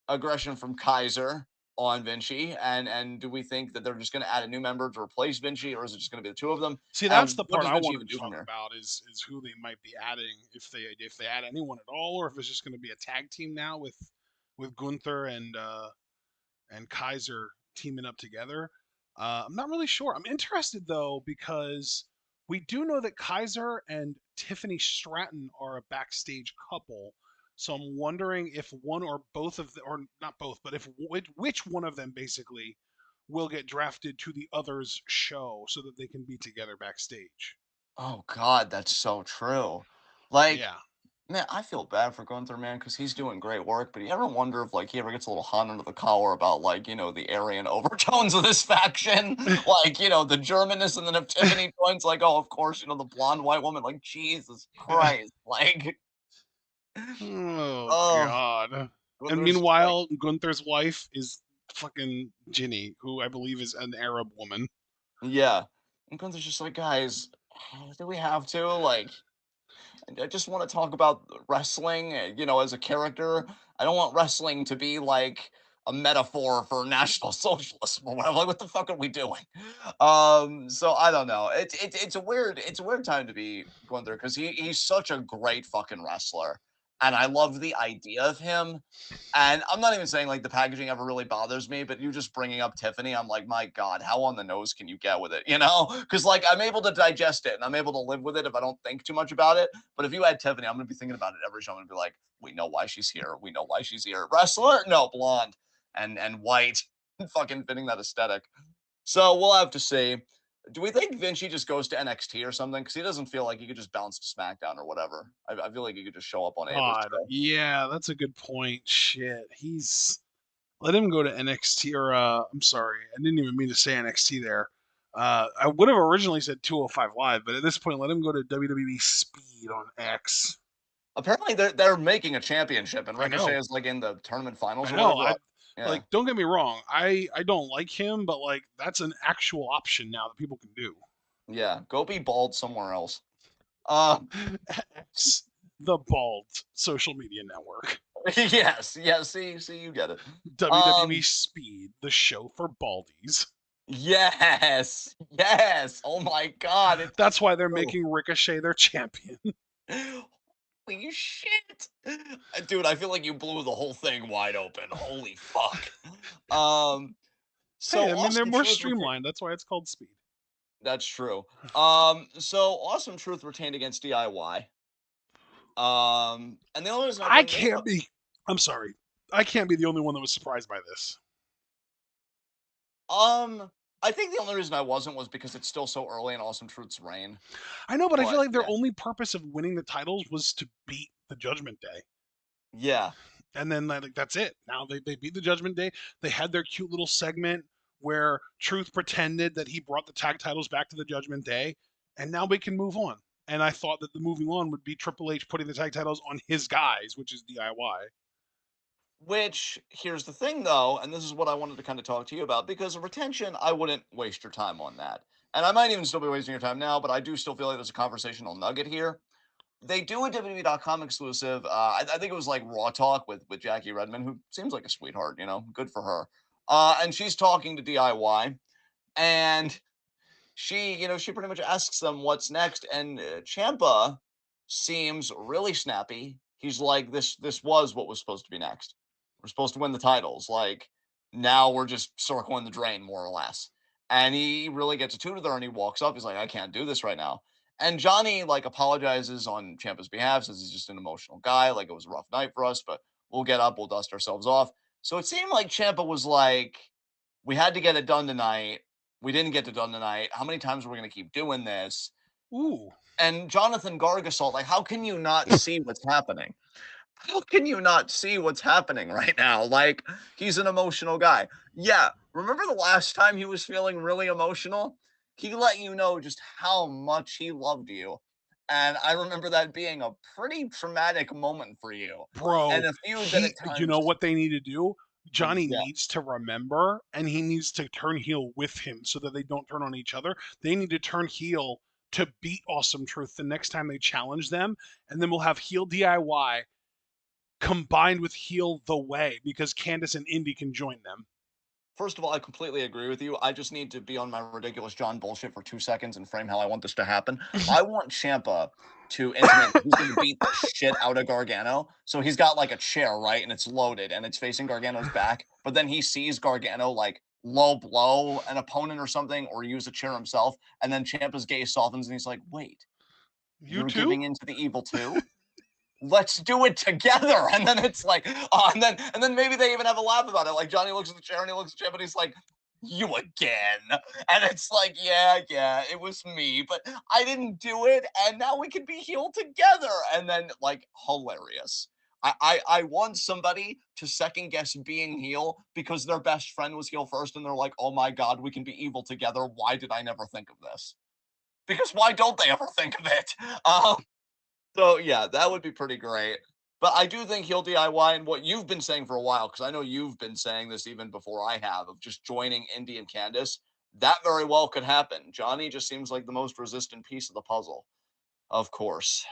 aggression from Kaiser on Vinci, and do we think that they're just going to add a new member to replace Vinci, or is it just going to be the two of them? See, that's And the what part does I Vinci wanted even to do from talk here? about is who they might be adding if they add anyone at all, or if it's just going to be a tag team now with Gunther and Kaiser teaming up together. I'm not really sure. I'm interested though because we do know that Kaiser and Tiffany Stratton are a backstage couple. So I'm wondering if one or both of them, or not both, but if which one of them basically will get drafted to the other's show so that they can be together backstage. Oh God, that's so true. Like, Yeah. man, I feel bad for Gunther, man, because he's doing great work. But you ever wonder if, like, he ever gets a little hot under the collar about, like, the Aryan overtones of this faction, like, the Germanness, and then if Tiffany joins, like, oh, of course, the blonde white woman, like, Jesus Christ, like, Oh oh, God. And Gunther's just like, meanwhile, Gunther's wife is fucking Ginny, who I believe is an Arab woman. yeah, and Gunther's just like, guys, do we have to, like? I just want to talk about wrestling, as a character. I don't want wrestling to be like a metaphor for National Socialism or whatever. Like, what the fuck are we doing? So I don't know. It's a weird time to be going through because he's such a great fucking wrestler, and I love the idea of him. And I'm not even saying like the packaging ever really bothers me, but you just bringing up Tiffany, I'm like, my God, how on the nose can you get with it? Because like I'm able to digest it and I'm able to live with it if I don't think too much about it. But if you had Tiffany, I'm gonna be thinking about it every show. I'm gonna be like, we know why she's here. We know why she's here. Wrestler? No, blonde and white, fucking fitting that aesthetic. So we'll have to see. Do we think Vinci just goes to NXT or something? Because he doesn't feel like he could just bounce to SmackDown or whatever. I feel like he could just show up on Ava's God, show. yeah, that's a good point. Shit, let him go to NXT or I'm sorry, I didn't even mean to say NXT there. I would have originally said 205 Live, but at this point, let him go to WWE Speed on X. Apparently, they're making a championship, and I Ricochet know, is like in the tournament I finals or know. whatever. I Yeah, like. Don't get me wrong. I don't like him, but like that's an actual option now that people can do. yeah. Go be bald somewhere else. Uh, X, the bald social media network. yes, yeah. See, you get it. WWE Um, Speed, the show for baldies. yes, yes. Oh my God, it's That's why they're true. making Ricochet their champion. Holy shit, dude! I feel like you blew the whole thing wide open. Holy fuck. Um, so Hey, I mean they're awesome more truth. streamlined. That's why it's called Speed. That's true. So awesome truth retained against DIY. And the only reason I I bring this can't up, be. I'm sorry. I can't be the only one that was surprised by this. um, I think the only reason I wasn't was because it's still so early in Awesome Truth's reign. I know, but I feel But like their yeah, only purpose of winning the titles was to beat the Judgment Day. yeah. And then like that's it. Now they beat the Judgment Day. They had their cute little segment where Truth pretended that he brought the tag titles back to the Judgment Day, and now we can move on. And I thought that the moving on would be Triple H putting the tag titles on his guys, which is DIY. Which here's the thing though, and this is what I wanted to kind of talk to you about because of retention, I wouldn't waste your time on that. And I might even still be wasting your time now, but I do still feel like there's a conversational nugget here. They do a WWE.com exclusive. I think it was like Raw Talk with Jackie Redmond, who seems like a sweetheart, good for her. And she's talking to DIY, and she pretty much asks them what's next, and Champa seems really snappy. He's like, "This was what was supposed to be next. We're supposed to win the titles. Like now we're just circling the drain, more or less." And he really gets a tutor there, and he walks up. He's like, "I can't do this right now." And Johnny like apologizes on Champa's behalf, says he's just an emotional guy. Like it was a rough night for us, but we'll get up, we'll dust ourselves off. So it seemed like Champa was like, "We had to get it done tonight. We didn't get it done tonight. How many times are we going to keep doing this?" Ooh, And Jonathan Gargasol, like, how can you not see what's happening? How can you not see what's happening right now? Like, he's an emotional guy. Yeah. Remember the last time he was feeling really emotional? He let you know just how much he loved you. And I remember that being a pretty traumatic moment for you. bro, And a feud that he. at You know times, what they need to do? Johnny yeah, needs to remember, and he needs to turn heel with him so that they don't turn on each other. They need to turn heel to beat Awesome Truth the next time they challenge them, and then we'll have heel DIY combined with heel The Way because Candice and Indy can join them. first of all, I completely agree with you. I just need to be on my ridiculous John bullshit for 2 seconds and frame how I want this to happen. I want Champa to intimate that he's going to beat the shit out of Gargano. So he's got like a chair, right? And it's loaded and it's facing Gargano's back. But then he sees Gargano like low blow an opponent or something or use a chair himself. And then Champa's gaze softens and he's like, wait, You you're too? giving into the evil too? Let's do it together. And then it's like, and then maybe they even have a laugh about it. Like Johnny looks at the chair and he looks at Champa and he's like, you again. And it's like, yeah, it was me, but I didn't do it, and now we can be healed together. And then, like, hilarious. I want somebody to second guess being heel because their best friend was heel first, and they're like, oh my god, we can be evil together. Why did I never think of this? Because why don't they ever think of it? So yeah, that would be pretty great. But I do think he'll DIY and what you've been saying for a while, because I know you've been saying this even before I have, of just joining Indy and Candace. That very well could happen. Johnny just seems like the most resistant piece of the puzzle, of course.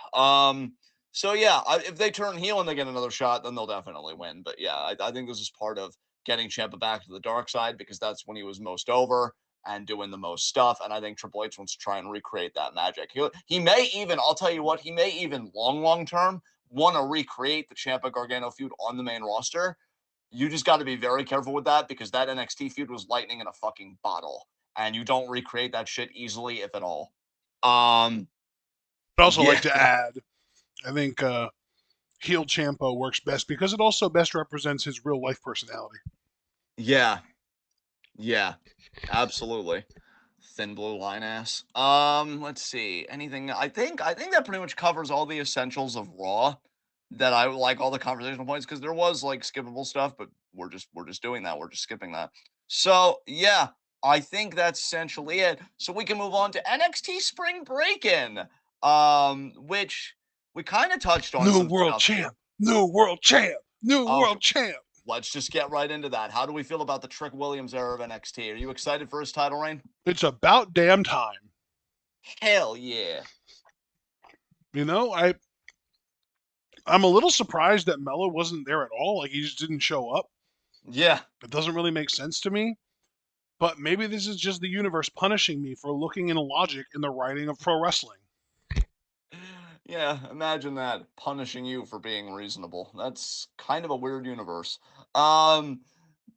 So yeah, if they turn heel and they get another shot, then they'll definitely win. But yeah, I think this is part of getting Ciampa back to the dark side because that's when he was most over and doing the most stuff. And I think Triple H wants to try and recreate that magic. He may even, I'll tell you what, he may even long term want to recreate the Ciampa Gargano feud on the main roster. You just got to be very careful with that because that NXT feud was lightning in a fucking bottle, and you don't recreate that shit easily, if at all. I'd also Yeah, like to add, I think heel Champa works best because it also best represents his real life personality. yeah, yeah, absolutely. Thin blue line ass. Let's see. Anything? I think that pretty much covers all the essentials of Raw. That I like all the conversational points because there was like skippable stuff, but we're just doing that. We're just skipping that. So yeah, I think that's essentially it. So we can move on to NXT Spring Break-In, which we kind of touched on New some world stuff here. champ, new world champ, new Okay, world champ. let's just get right into that. How do we feel about the Trick Williams era of NXT? Are you excited for his title reign? It's about damn time. Hell yeah. You know, I'm a little surprised that Mello wasn't there at all. Like he just didn't show up. Yeah. It doesn't really make sense to me. But maybe this is just the universe punishing me for looking in logic in the writing of pro wrestling. Yeah, imagine that punishing you for being reasonable. That's kind of a weird universe. Um,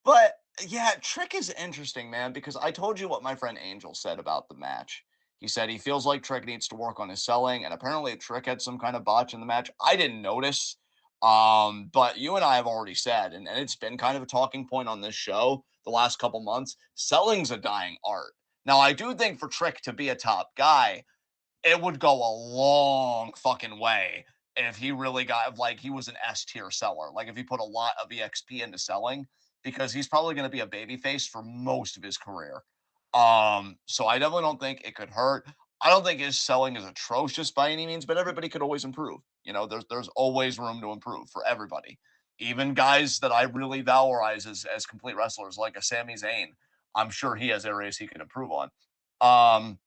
but yeah, Trick is interesting, man, because I told you what my friend Angel said about the match. He said he feels like Trick needs to work on his selling, and apparently Trick had some kind of botch in the match. I didn't notice. But you and I have already said, and it's been kind of a talking point on this show the last couple months. Selling's a dying art. Now, I do think for Trick to be a top guy, it would go a long fucking way if he really got like he was an S tier seller. Like if he put a lot of EXP into selling, because he's probably going to be a babyface for most of his career. So I definitely don't think it could hurt. I don't think his selling is atrocious by any means, but everybody could always improve. You know, there's always room to improve for everybody. Even guys that I really valorize as complete wrestlers, like a Sami Zayn, I'm sure he has areas he can improve on. Um,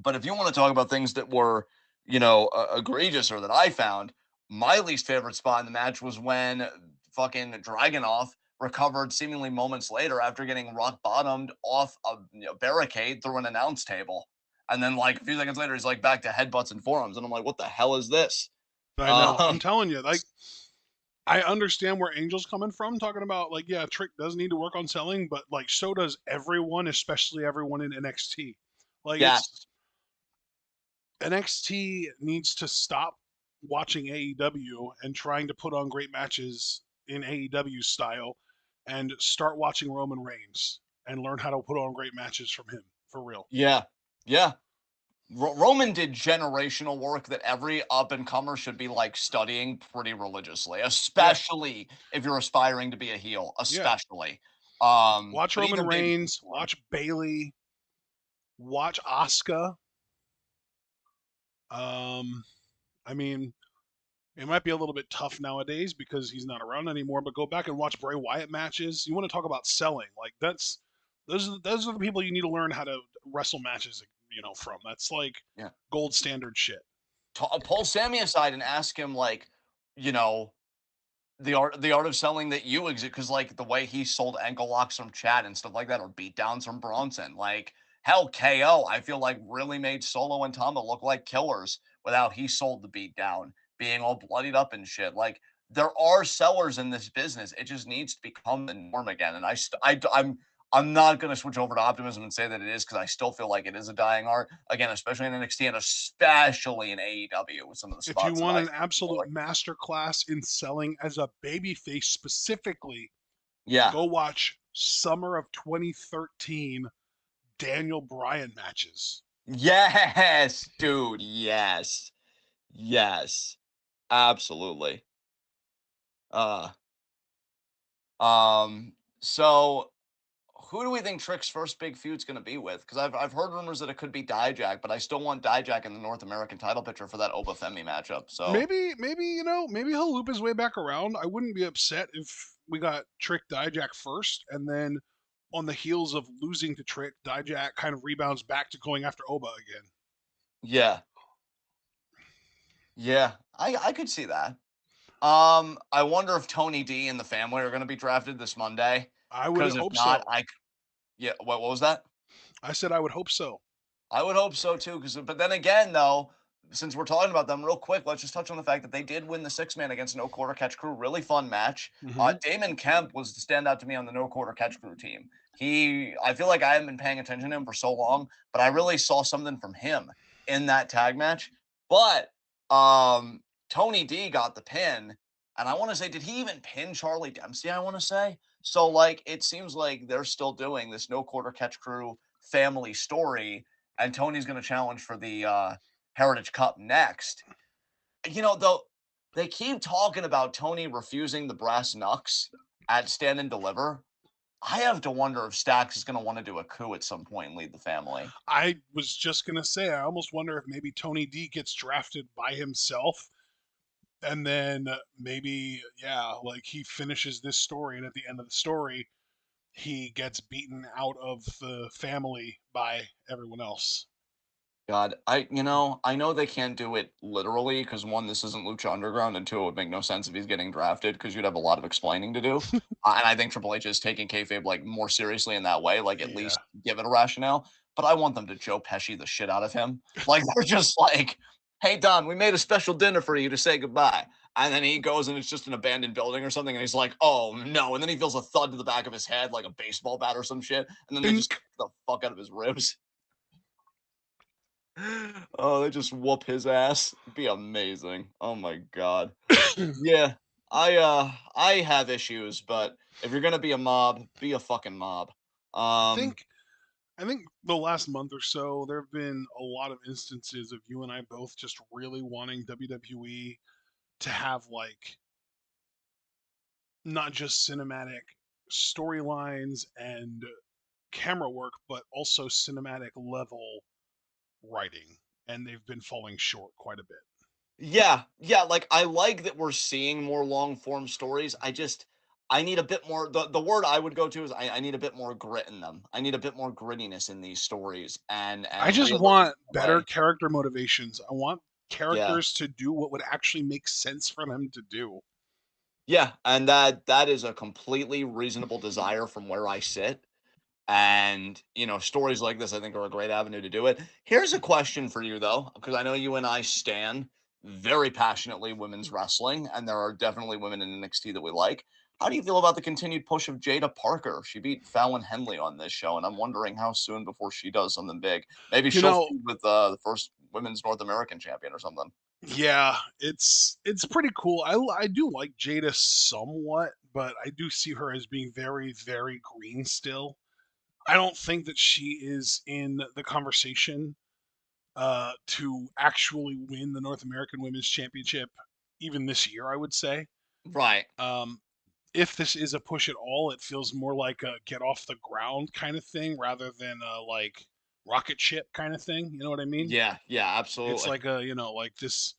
but if you want to talk about things that were, egregious or that I found, my least favorite spot in the match was when fucking Dragunov recovered seemingly moments later after getting rock bottomed off a barricade through an announce table. And then, like, a few seconds later, he's like back to headbutts and forearms. And I'm like, what the hell is this? I know. Uh, I'm telling you, like, I understand where Angel's coming from, talking about, like, yeah, Trick does need to work on selling, but, like, so does everyone, especially everyone in NXT. Like, yes. NXT needs to stop watching AEW and trying to put on great matches in AEW style and start watching Roman Reigns and learn how to put on great matches from him for real. Yeah. Yeah. Roman did generational work that every up and comer should be like studying pretty religiously, Yeah, especially if you're aspiring to be a heel, yeah. especially. Watch But Roman either baby Reigns, watch Bailey, watch Asuka. Um, I mean, it might be a little bit tough nowadays because he's not around anymore. But go back and watch Bray Wyatt matches. You want to talk about selling? Like those are the people you need to learn how to wrestle matches. From that's like yeah. gold standard shit. Pull Sammy aside and ask him like, you know, the art of selling that you exit because like the way he sold ankle locks from Chad and stuff like that or beat downs from Bronson. Like hell KO, I feel like really made Solo and Tama look like killers without he sold the beat down, being all bloodied up and shit. Like there are sellers in this business. It just needs to become the norm again. And I'm not going to switch over to optimism and say that it is because I still feel like it is a dying art. Again, especially in NXT and especially in AEW with some of the If you spots that want I an see people absolute like. master class in selling as a babyface specifically, Yeah. go watch summer of 2013 Daniel Bryan matches. Yes, dude. Yes. Yes. Absolutely. Uh so who do we think Trick's first big feud's gonna be with? Because I've heard rumors that it could be Dijak, but I still want Dijak in the North American title picture for that Obafemi matchup. So Maybe maybe he'll loop his way back around. I wouldn't be upset if we got Trick Dijak first, and then on the heels of losing to Trick, Dijak kind of rebounds back to going after Oba again. yeah, yeah, I could see that. I wonder if Tony D and the family are gonna be drafted this Monday. I would Because if hope not, so. yeah. What was that? I said I would hope so. I would hope so too. Because but then again, though, since we're talking about them real quick, let's just touch on the fact that they did win the six man against No Quarter Catch Crew. Really fun match. Hmm. Damon Kemp was the standout to me on the No Quarter Catch Crew team. I feel like I haven't been paying attention to him for so long, but I really saw something from him in that tag match. But Tony D got the pin, and I want to say, did he even pin Charlie Dempsey? I want to say. So like, it seems like they're still doing this No Quarter Catch Crew family story, and Tony's going to challenge for the Heritage Cup next. Though they keep talking about Tony refusing the brass knucks at Stand and Deliver. I have to wonder if Stax is going to want to do a coup at some point and lead the family. I was just gonna say, I almost wonder if maybe Tony D gets drafted by himself, and then maybe, yeah, like he finishes this story, and at the end of the story, he gets beaten out of the family by everyone else. God, I know they can't do it literally because one, this isn't Lucha Underground, and two, it would make no sense if he's getting drafted because you'd have a lot of explaining to do. And I think Triple H is taking kayfabe like more seriously in that way, like at Yeah. least give it a rationale. But I want them to Joe Pesci the shit out of him. Like they're just like, "Hey Don, we made a special dinner for you to say goodbye." And then he goes and it's just an abandoned building or something, and he's like, "Oh no!" And then he feels a thud to the back of his head, like a baseball bat or some shit, and then they just Bink. kick the fuck out of his ribs. Oh, they just whoop his ass. It'd be amazing. Oh my god. Yeah. I have issues, but if you're gonna be a mob, be a fucking mob. I Um think I think the last month or so there have been a lot of instances of you and I both just really wanting WWE to have like not just cinematic storylines and camera work, but also cinematic level writing, and they've been falling short quite a bit. yeah, yeah, like I like that we're seeing more long form stories. I need a bit more the word I would go to is I need a bit more grit in them. I need a bit more grittiness in these stories I and just realism want in a better way. character motivations. I want Yeah. characters to do what would actually make sense for them to do. Yeah, and that is a completely reasonable desire from where I sit. And, stories like this, I think, are a great avenue to do it. Here's a question for you, though, because I know you and I stan very passionately women's wrestling, and there are definitely women in NXT that we like. How do you feel about the continued push of Jada Parker? She beat Fallon Henley on this show, and I'm wondering how soon before she does something big. Maybe You she'll know, feud with the first women's North American champion or something. yeah, it's pretty cool. I do like Jada somewhat, but I do see her as being very very green still. I don't think that she is in the conversation to actually win the North American Women's Championship even this year, I would say. Right. Um, if this is a push at all, it feels more like a get off the ground kind of thing rather than a like rocket ship kind of thing. You know what I mean? Yeah. Yeah. It's Absolutely. like a, like this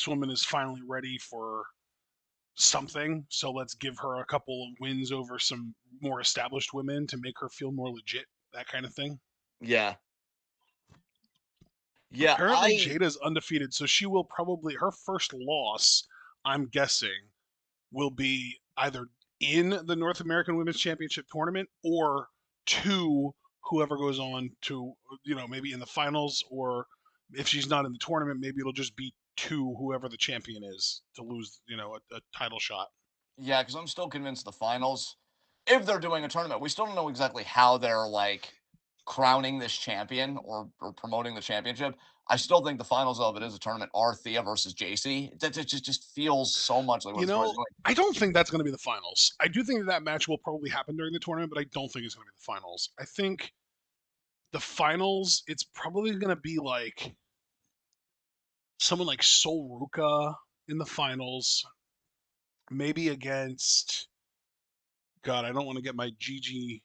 woman is finally ready for something, so let's give her a couple of wins over some more established women to make her feel more legit, that kind of thing. Yeah. Yeah. Currently Jada's undefeated, so she will probably her first loss, I'm guessing, will be either in the North American Women's Championship tournament or to whoever goes on to, maybe in the finals, or if she's not in the tournament, maybe it'll just be to whoever the champion is to lose, a title shot. Yeah, because I'm still convinced the finals, if they're doing a tournament, we still don't know exactly how they're like crowning this champion or promoting the championship. I still think the finals of it is a tournament are Thea versus JC. It just feels so much like what You the story's know, going. I don't think that's going to be the finals. I do think that that match will probably happen during the tournament, but I don't think it's going to be the finals. I think the finals, it's probably going to be like someone like Sol Ruka in the finals, maybe against. God, I don't want to get my Gigi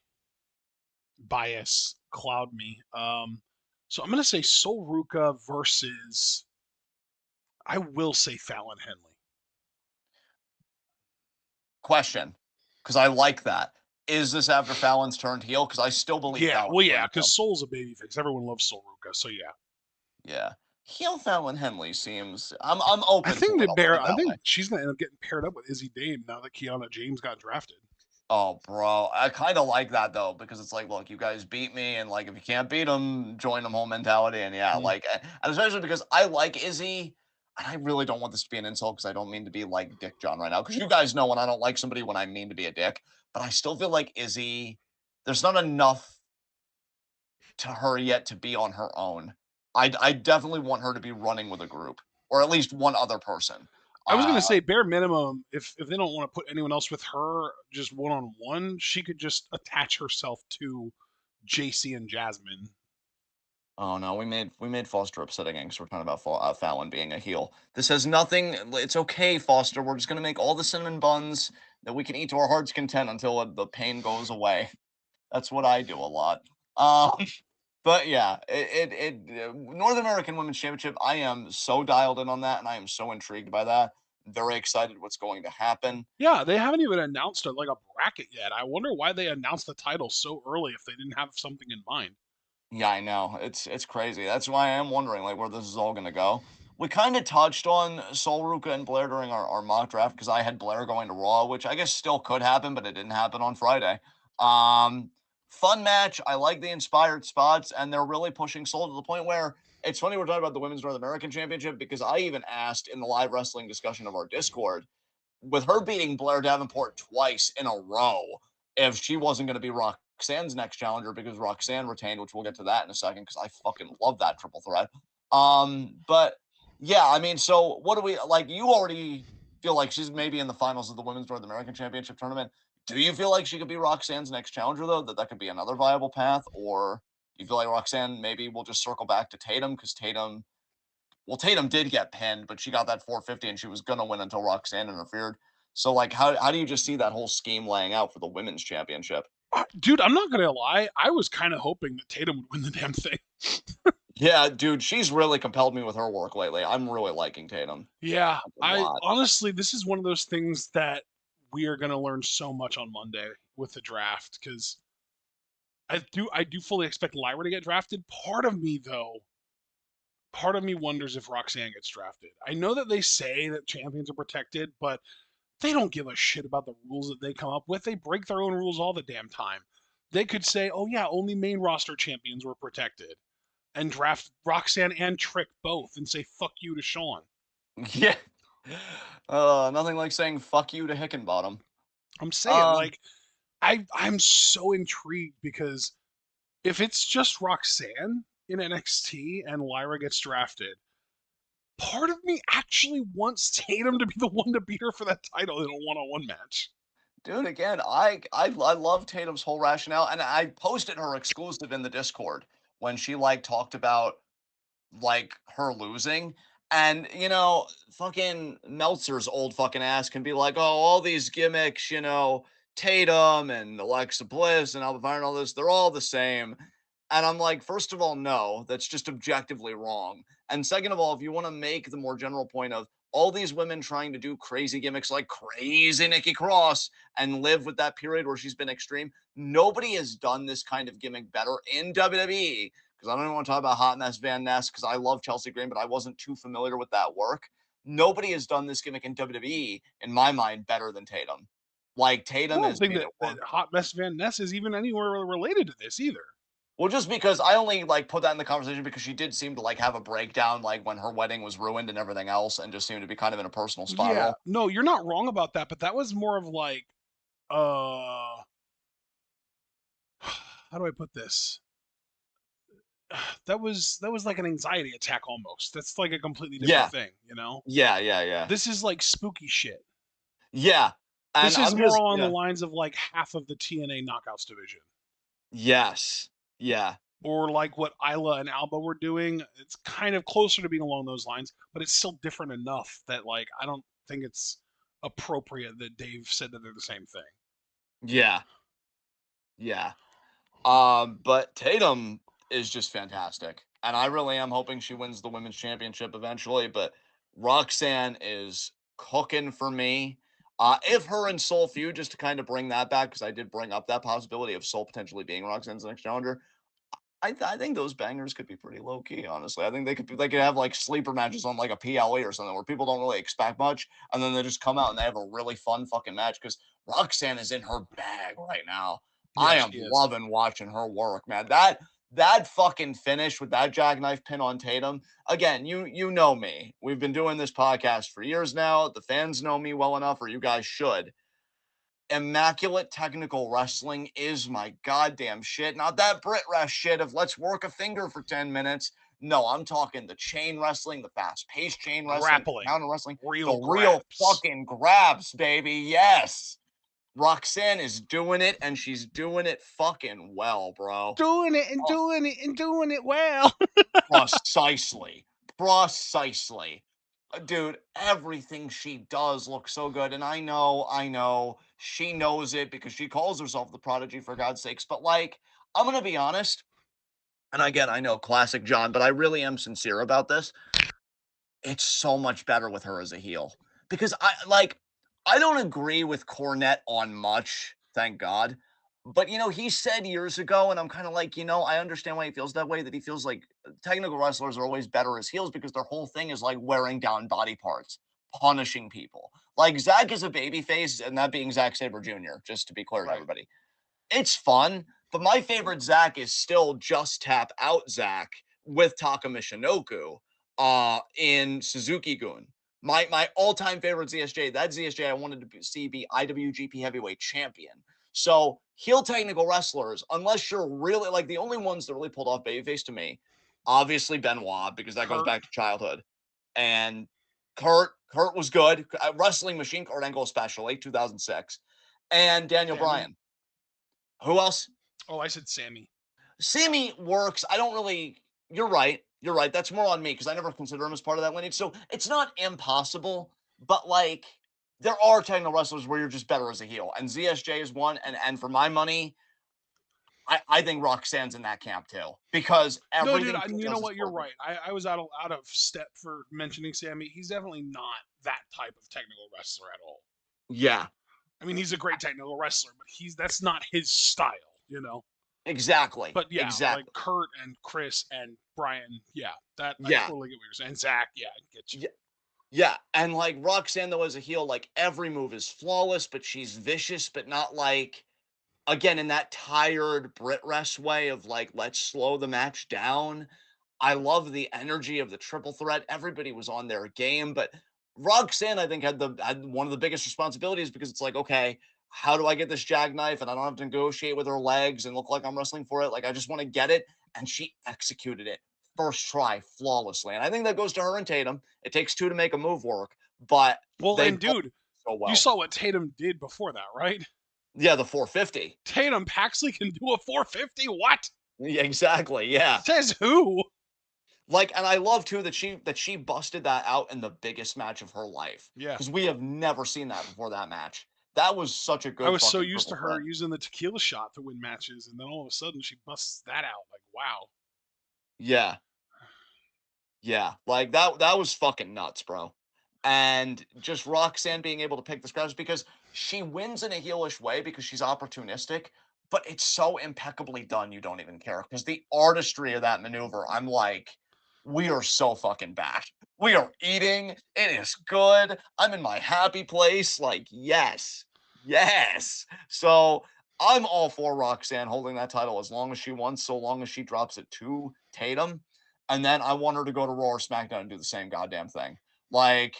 bias cloud me. So I'm going to say Sol Ruka versus. I will say Fallon Henley. Question, because I like that. Is this after Fallon's turned heel? Because I still believe Yeah, Fallon's well, yeah, turned because heel. Sol's a babyface. Everyone loves Sol Ruka, so yeah. Yeah. Heel Fallon Henley seems I'm open to it. I'll put it I that way. think she's gonna end up getting paired up with Izzy Dame now that Kiana James got drafted. Oh, bro. I kind of like that though, because it's like, look, you guys beat me, and like if you can't beat them, join them whole mentality. And yeah, Mm. like and especially because I like Izzy, and I really don't want this to be an insult because I don't mean to be like Dick John right now. Because you guys know when I don't like somebody when I mean to be a dick, but I still feel like Izzy, there's not enough to her yet to be on her own. I definitely want her to be running with a group, or at least one other person. I was gonna Uh, say bare minimum, if they don't want to put anyone else with her, just one on one, she could just attach herself to JC and Jasmine. Oh no, we made Foster upsetting because we're talking about Fallon being a heel. This has nothing. It's okay, Foster. We're just gonna make all the cinnamon buns that we can eat to our heart's content until the pain goes away. That's what I do a lot. Um, but yeah, North American Women's Championship. I am so dialed in on that, and I am so intrigued by that. Very excited what's going to happen. Yeah, they haven't even announced like a bracket yet. I wonder why they announced the title so early if they didn't have something in mind. Yeah, I know. It's crazy. That's why I am wondering like where this is all gonna go. We kind of touched on Sol Ruka and Blair during our mock draft because I had Blair going to Raw, which I guess still could happen, but it didn't happen on Friday. Um, Fun match. I like the inspired spots, and they're really pushing Sol to the point where it's funny we're talking about the Women's North American Championship because I even asked in the live wrestling discussion of our Discord with her beating Blair Davenport twice in a row, if she wasn't going to be Roxanne's next challenger because Roxanne retained, which we'll get to that in a second because I fucking love that triple threat. But yeah, I mean, so what do we like? You already feel like she's maybe in the finals of the Women's North American Championship tournament. Do you feel like she could be Roxanne's next challenger though? That could be another viable path, or you feel like Roxanne maybe will just circle back to Tatum because Tatum did get pinned, but she got that 450 and she was going to win until Roxanne interfered. So, like, how do you just see that whole scheme laying out for the women's championship? Dude, I'm not gonna lie. I was kind of hoping that Tatum would win the damn thing. Yeah, dude, she's really compelled me with her work lately. I'm really liking Tatum Yeah, a I lot. honestly, this is one of those things that we are gonna learn so much on Monday with the draft because I do fully expect Lyra to get drafted. Part of me wonders if Roxanne gets drafted. I know that they say that champions are protected, but they don't give a shit about the rules that they come up with. They break their own rules all the damn time. They could say, "Oh yeah, only main roster champions were protected," and draft Roxanne and Trick both, and say "fuck you" to Sean. Yeah. Nothing like saying fuck you to Hickenbottom. I'm saying Uh, like I'm so intrigued because if it's just Roxanne in NXT and Lyra gets drafted, part of me actually wants Tatum to be the one to beat her for that title in a one-on-one match. Dude, again, I love Tatum's whole rationale, and I posted her exclusive in the Discord when she like talked about like her losing. And fucking Meltzer's old fucking ass can be like, oh, all these gimmicks, Tatum and Alexa Bliss and Alba Fire and all this, they're all the same. And I'm like, first of all, no, that's just objectively wrong. And second of all, if you want to make the more general point of all these women trying to do crazy gimmicks like crazy Nikki Cross and live with that period where she's been extreme, nobody has done this kind of gimmick better in WWE because I don't even want to talk about Hot Mess Van Ness because I love Chelsea Green, but I wasn't too familiar with that work. Nobody has done this gimmick in WWE, in my mind, better than Tatum. Like, I Tatum don't has think made that, it that work. Hot Mess Van Ness is even anywhere related to this either. Well, just because I only like put that in the conversation because she did seem to like have a breakdown, like when her wedding was ruined and everything else, and just seemed to be kind of in a personal Yeah, spiral. no, you're not wrong about that, but that was more of like, uh, how do I put this? that was like an anxiety attack almost. That's like a completely different Yeah, thing, you know? yeah. This is like spooky shit. Yeah. And This is I'm more just along the yeah. lines of like half of the TNA Knockouts division. Yes. Yeah. Or like what Isla and Alba were doing. It's kind of closer to being along those lines, but it's still different enough that like I don't think it's appropriate that Dave said that they're the same thing. Yeah. Yeah. But Tatum is just fantastic. And I really am hoping she wins the women's championship eventually. But Roxanne is cooking for me. If her and Soul feud, just to kind of bring that back, because I did bring up that possibility of Soul potentially being Roxanne's next challenger. I think those bangers could be pretty low key, honestly. I think they could have like sleeper matches on like a PLE or something where people don't really expect much, and then they just come out and they have a really fun fucking match because Roxanne is in her bag right now. I Yeah, am she is. loving watching her work, man. That fucking finish with that jackknife pin on Tatum. Again, you know me. We've been doing this podcast for years now. The fans know me well enough, or you guys should. Immaculate technical wrestling is my goddamn shit. Not that Brit rest shit of let's work a finger for 10 minutes. No, I'm talking the chain wrestling, the fast paced chain wrestling, the Grappling. counter wrestling, the Real real grabs. fucking grabs, baby. Yes. Roxanne is doing it and she's doing it fucking well, bro. Doing it and Oh, doing it and doing it well. precisely. Precisely. Dude, everything she does looks so good. And I know, she knows it because she calls herself the prodigy for God's sakes. But like, I'm gonna be honest, and again, I know classic John, but I really am sincere about this. It's so much better with her as a heel. Because I don't agree with Cornette on much, thank God. But he said years ago, and I'm kind of like, I understand why he feels that way, that he feels like technical wrestlers are always better as heels because their whole thing is like wearing down body parts, punishing people. Like Zack is a baby face, and that being Zack Sabre Jr., just to be clear to Right. everybody. It's fun, but my favorite Zack is still Just Tap Out Zack with Taka Michinoku in Suzuki-gun. My all-time favorite ZSJ, that ZSJ I wanted to see be IWGP Heavyweight Champion. So heel technical wrestlers, unless you're really like the only ones that really pulled off babyface to me, obviously Benoit, because that goes Kurt. back to childhood. And Kurt was good. Wrestling Machine, Kurt Angle especially, 2006. And Daniel Sammy. Bryan. Who else? Oh, I said Sammy. Sammy works. I don't really. You're right. You're right. That's more on me because I never consider him as part of that lineage. So it's not impossible, but like there are technical wrestlers where you're just better as a heel, and ZSJ is one. And for my money, I think Roxanne's in that camp too because No, dude, everything she you know does is what? You're perfect. right. I was out of step for mentioning Sammy. He's definitely not that type of technical wrestler at all. Yeah, I mean, he's a great technical wrestler, but that's not his style, you know. exactly, But yeah, like exactly. Kurt and Chris and Brian, yeah, that I Yeah, totally get what you're saying. And Zach, yeah, I get you. yeah, yeah. And like Roxanne though as a heel, like every move is flawless, but she's vicious, but not like again in that tired Brit rest way of like let's slow the match down. I love the energy of the triple threat. Everybody was on their game, but Roxanne I think had one of the biggest responsibilities because it's like okay, how do I get this jackknife and I don't have to negotiate with her legs and look like I'm wrestling for it? Like I just want to get it, and she executed it first try flawlessly. And I think that goes to her and Tatum. It takes two to make a move work, but Well, they and both dude, so you well. saw what Tatum did before that, right? Yeah, the 450. Tatum Paxley can do a 450. What? Yeah, exactly. Yeah. Says who? Like, and I love too that she busted that out in the biggest match of her life Yeah. because we have never seen that before that match. That was such a I good was so fucking used to triple her threat. using the tequila shot to win matches, and then all of a sudden she busts that out. Like, wow. Yeah, yeah, like that was fucking nuts, bro. And just Roxanne being able to pick the scraps because she wins in a heelish way because she's opportunistic, but it's so impeccably done you don't even care because the artistry of that maneuver, I'm like, we are so fucking back. We are eating. It is good. I'm in my happy place. Like, yes, yes. So I'm all for Roxanne holding that title as long as she wants, so long as she drops it to Tatum. And then I want her to go to Raw or SmackDown and do the same goddamn thing. Like,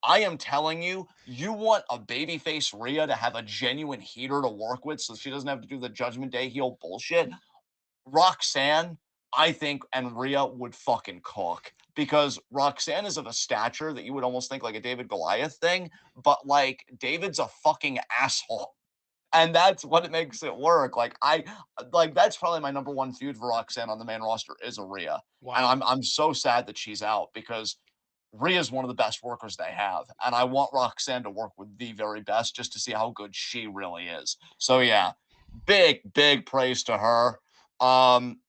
I am telling you, you want a babyface Rhea to have a genuine heater to work with so she doesn't have to do the Judgment Day heel bullshit. Roxanne I think and Rhea would fucking cook because Roxanne is of a stature that you would almost think like a David Goliath thing, but like David's a fucking asshole. And that's what it makes it work. Like that's probably my number one feud for Roxanne on the main roster is a Rhea. And Wow. I'm so sad that she's out because Rhea is one of the best workers they have. And I want Roxanne to work with the very best just to see how good she really is. So yeah, big praise to her. Um,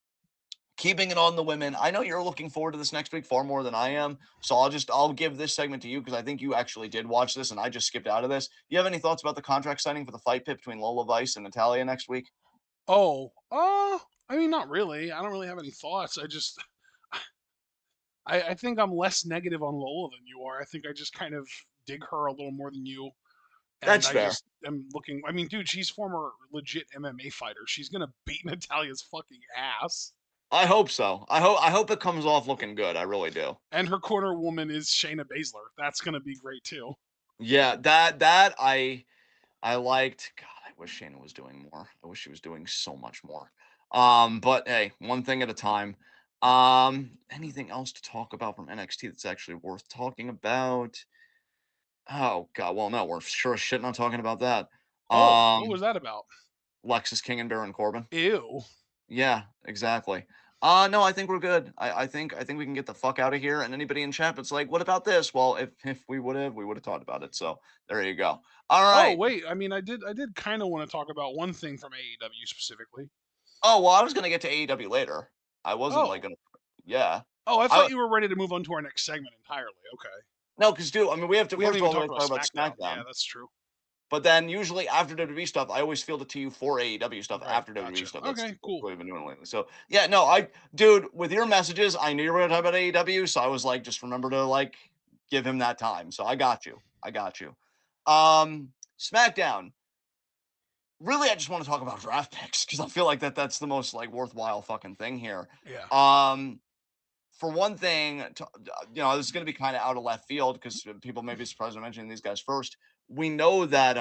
Keeping it on the women, I know you're looking forward to this next week far more than I am. So I'll give this segment to you because I think you actually did watch this and I just skipped out of this. You have any thoughts about the contract signing for the fight pit between Lola Vice and Natalia next week? Oh, I mean, not really. I don't really have any thoughts. I think I'm less negative on Lola than you are. I think I just kind of dig her a little more than you. And That's I fair. just am looking. I mean, dude, she's former legit MMA fighter. She's gonna beat Natalia's fucking ass. I hope so. I hope it comes off looking good. I really do. And her corner woman is Shayna Baszler. That's gonna be great too. Yeah, that I liked. God, I wish Shayna was doing more. I wish she was doing so much more. But hey, one thing at a time. Anything else to talk about from NXT that's actually worth talking about? Oh god, well no, we're sure as shit not talking about that. Oh, what was Um, that about? Lexus King and Baron Corbin. Ew. Yeah, exactly. No, I think we're good. I think we can get the fuck out of here. And anybody in chat that's like, what about this? Well, if we would have talked about it. So there you go. All Oh right. wait, I mean, I did kind of want to talk about one thing from AEW specifically. Oh well, I was gonna get to AEW later. I wasn't like Oh, gonna. Yeah. oh, I thought I you were ready to move on to our next segment entirely. Okay, no, because dude, I mean, we have to we haven't first of even all we talked have to about talk about SmackDown. Yeah, SmackDown. that's true. But then usually after WWE stuff, I always field it to you for AEW stuff Right, after WWE gotcha. stuff. Okay, That's cool. what we've been doing lately. So yeah, no, dude, with your messages, I knew you were gonna talk about AEW, so I was like, just remember to like give him that time. So I got you. I got you. SmackDown. Really, I just want to talk about draft picks because I feel like that's the most like worthwhile fucking thing here. Yeah. Um, for one thing, this is going to be kind of out of left field because people may be surprised I'm mentioning these guys first. We know that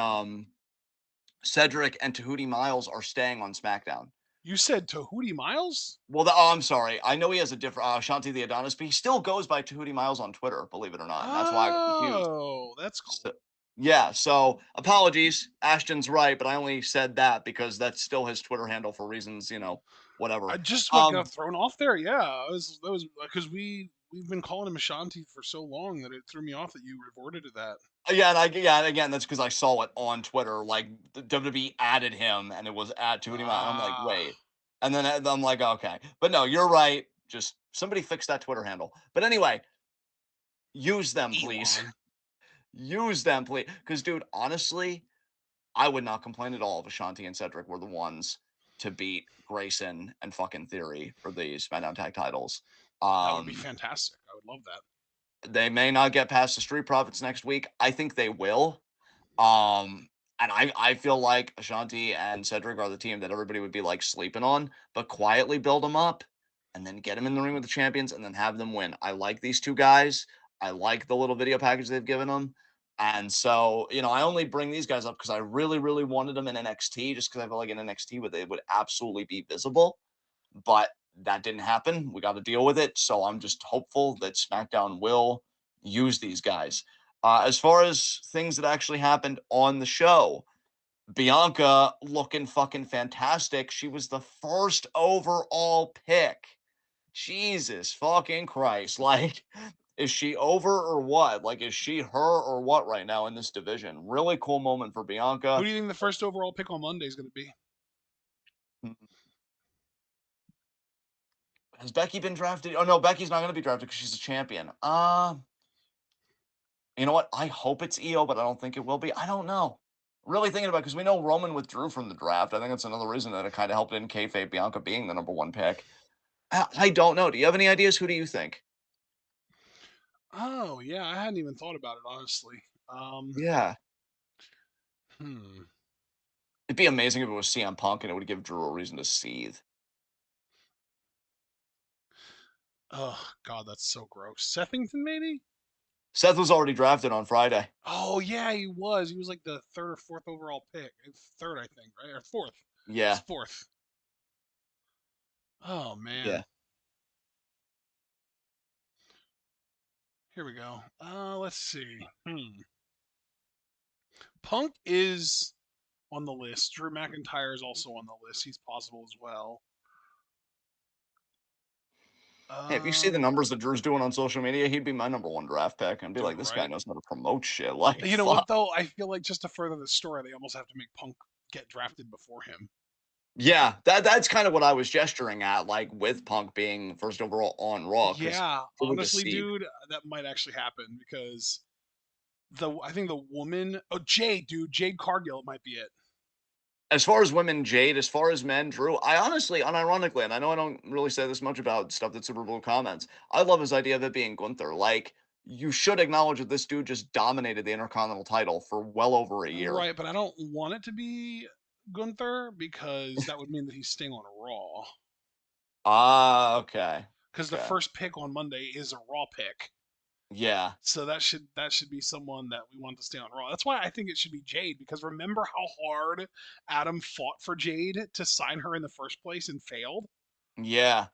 Cedric and Tahuti Miles are staying on SmackDown. You said Tahuti Miles? Well, oh, I'm sorry. I know he has a different Shanti the Adonis, but he still goes by Tahuti Miles on Twitter, believe it or not. And that's why I got confused. Oh, that's cool. So, yeah, so apologies. Ashton's right, but I only said that because that's still his Twitter handle for reasons, whatever. I just what got Um, thrown off there. Yeah, that was because we've been calling him Ashanti for so long that it threw me off that you reverted to that. and again, that's because I saw it on Twitter. Like the WWE added him, and it was at Tahuti Miles. And I'm like, Ah, wait, and then I'm like, okay, but no, you're right. Just somebody fix that Twitter handle. But anyway, use them, please. Elon. Use them, please. Because, dude, honestly, I would not complain at all if Ashanti and Cedric were the ones to beat Grayson and fucking Theory for the SmackDown Tag titles. That would be Um, fantastic. I would love that. they may not get past the Street Profits next week. I think they will. Um, and I feel like Ashanti and Cedric are the team that everybody would be like sleeping on, but quietly build them up and then get them in the ring with the champions and then have them win. I like these two guys. I like the little video package they've given them. And so, I only bring these guys up because I really, really wanted them in NXT just because I feel like in NXT they would absolutely be visible. But that didn't happen. We got to deal with it. So I'm just hopeful that SmackDown will use these guys. As far as things that actually happened on the show, Bianca looking fucking fantastic. She was the first overall pick. Jesus fucking Christ. Like, is she over or what? Like, is she her or what right now in this division? Really cool moment for Who Bianca. do you think the first overall pick on Monday is going to be? Has Becky been drafted? Oh no, Becky's not going to be drafted because she's a champion. You know what? I hope it's EO, but I don't think it will be. I don't know. Really thinking about because we know Roman withdrew from the draft. I think that's another reason that it kind of helped in kayfabe Bianca being the number one pick. I don't know. Do you have any ideas? Who do you think? Oh yeah, I hadn't even thought about it honestly. Um, Yeah, hmm. it'd be amazing if it was CM Punk and it would give Drew a reason to seethe. Oh God, that's so gross. Sethington maybe? Seth was already drafted on Friday. Oh yeah, he was. He was like the third or fourth overall pick. Third, I think, right? Or fourth. It's Yeah, fourth. Oh yeah. man. Here we go. Let's see. Punk is on the list. Drew McIntyre is also on the list. He's possible as well. Hey, if you see the Um, numbers that Drew's doing on social media, he'd be my #1 draft pick and be Dude, like, this guy right? knows how to promote shit. Like, You know fuck. what though? I feel like just to further the story, they almost have to make Punk get drafted before him. Yeah, that's kind of what I was gesturing at, like with Punk being first overall on Raw, because Yeah, for the honestly, seed. dude, that might actually happen because I think the woman, oh Jade, dude, Jade Cargill might be it. As far as women, Jade. As far as men, Drew. I honestly, unironically, and I know I don't really say this much about stuff that Super Bowl comments. I love his idea of it being Gunther. Like, you should acknowledge that this dude just dominated the Intercontinental title for well over a year. Right, but I don't want it to be Gunther because that would mean that he's staying on Raw. Ah, okay, Because the okay, first pick on Monday is a Raw pick. yeah, So that should be someone that we want to stay on Raw. That's why I think it should be Jade because remember how hard Adam fought for Jade to sign her in the first place and failed. yeah,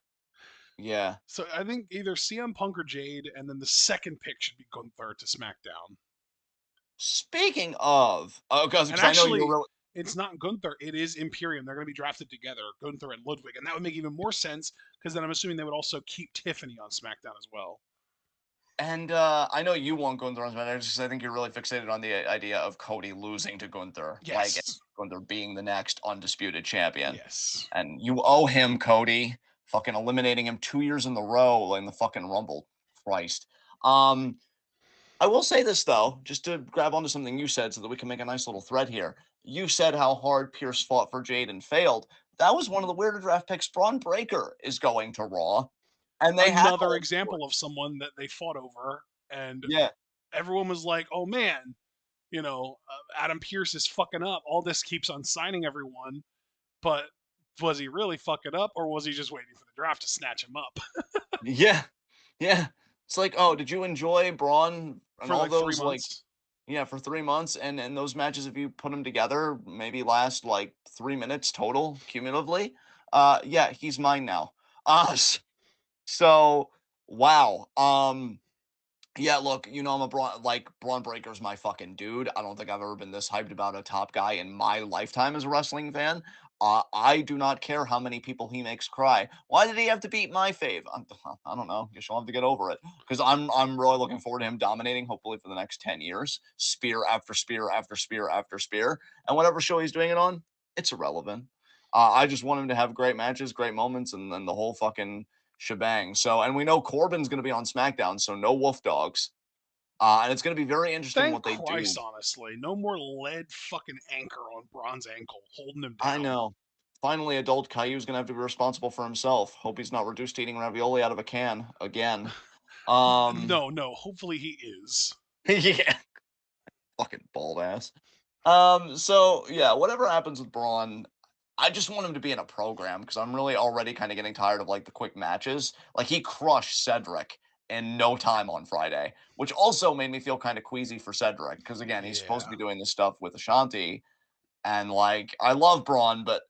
yeah. So I think either CM Punk or Jade, and then the second pick should be Gunther to SmackDown. Speaking of, oh, And because I know you're actually, really. it's not Gunther; it is Imperium. They're going to be drafted together, Gunther and Ludwig, and that would make even more sense because then I'm assuming they would also keep Tiffany on SmackDown as well. And I know you want Gunther on SmackDown because I think you're really fixated on the idea of Cody losing to Gunther, like Yes, Gunther being the next undisputed champion. yes. And you owe him, Cody, fucking eliminating him 2 years in a row in the fucking Rumble. Christ. Um, I will say this though, just to grab onto something you said so that we can make a nice little thread here. You said how hard Pierce fought for Jade and failed. That was one of the weirder draft picks. Braun Breaker is going to Raw, and they had Another all for example of someone that they fought over, and yeah, everyone was like, "Oh man, Adam Pierce is fucking up. All this keeps on signing everyone, but was he really fucking up, or was he just waiting for the draft to snatch him up yeah, yeah. It's like, oh, did you enjoy Braun and for all like three those like months?" yeah, for 3 months, and those matches, if you put them together, maybe last like 3 minutes total cumulatively. Yeah, he's mine now. So wow. Yeah, look, I'm a Braun Breaker's my fucking dude. I don't think I've ever been this hyped about a top guy in my lifetime as a wrestling fan. I do not care how many people he makes cry. Why did he have to beat my fave? I don't know. Guess you'll have to get over it because I'm really looking forward to him dominating, hopefully for the next 10 years, spear after spear after spear after spear, and whatever show he's doing it on, it's irrelevant. I just want him to have great matches, great moments, and then the whole fucking shebang. So, and we know Corbin's going to be on SmackDown, so no Wolf Dogs. And it's going to be very interesting Thank what they Christ, do. honestly, no more lead fucking anchor on Braun's ankle holding him I down. know. Finally, adult Caillou's going to have to be responsible for himself. Hope he's not reduced to eating ravioli out of a can again. Um, No, no. Hopefully he is. yeah, fucking bald ass. So yeah, whatever happens with Braun, I just want him to be in a program because I'm really already kind of getting tired of like the quick matches. Like he crushed Cedric in no time on Friday, which also made me feel kind of queasy for Cedric because again, he's supposed to Yeah. be doing this stuff with Ashanti, and like I love Braun, but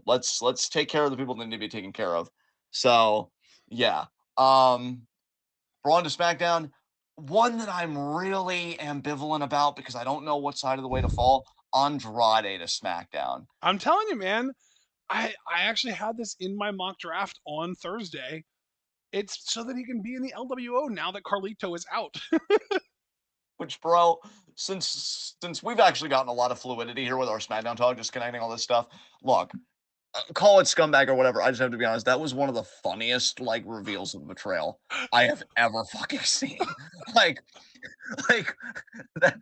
let's take care of the people that need to be taken care of. So yeah, um, Braun to SmackDown. One that I'm really ambivalent about because I don't know what side of the way to fall. Andrade to SmackDown. I'm telling you, man. I actually had this in my mock draft on Thursday. It's so that he can be in the LWO now that Carlito is out. Which, bro, since we've actually gotten a lot of fluidity here with our SmackDown talk, just connecting all this stuff. Look, call it scumbag or whatever. I just have to be honest. That was one of the funniest like reveals of betrayal I have ever fucking seen. like, like that.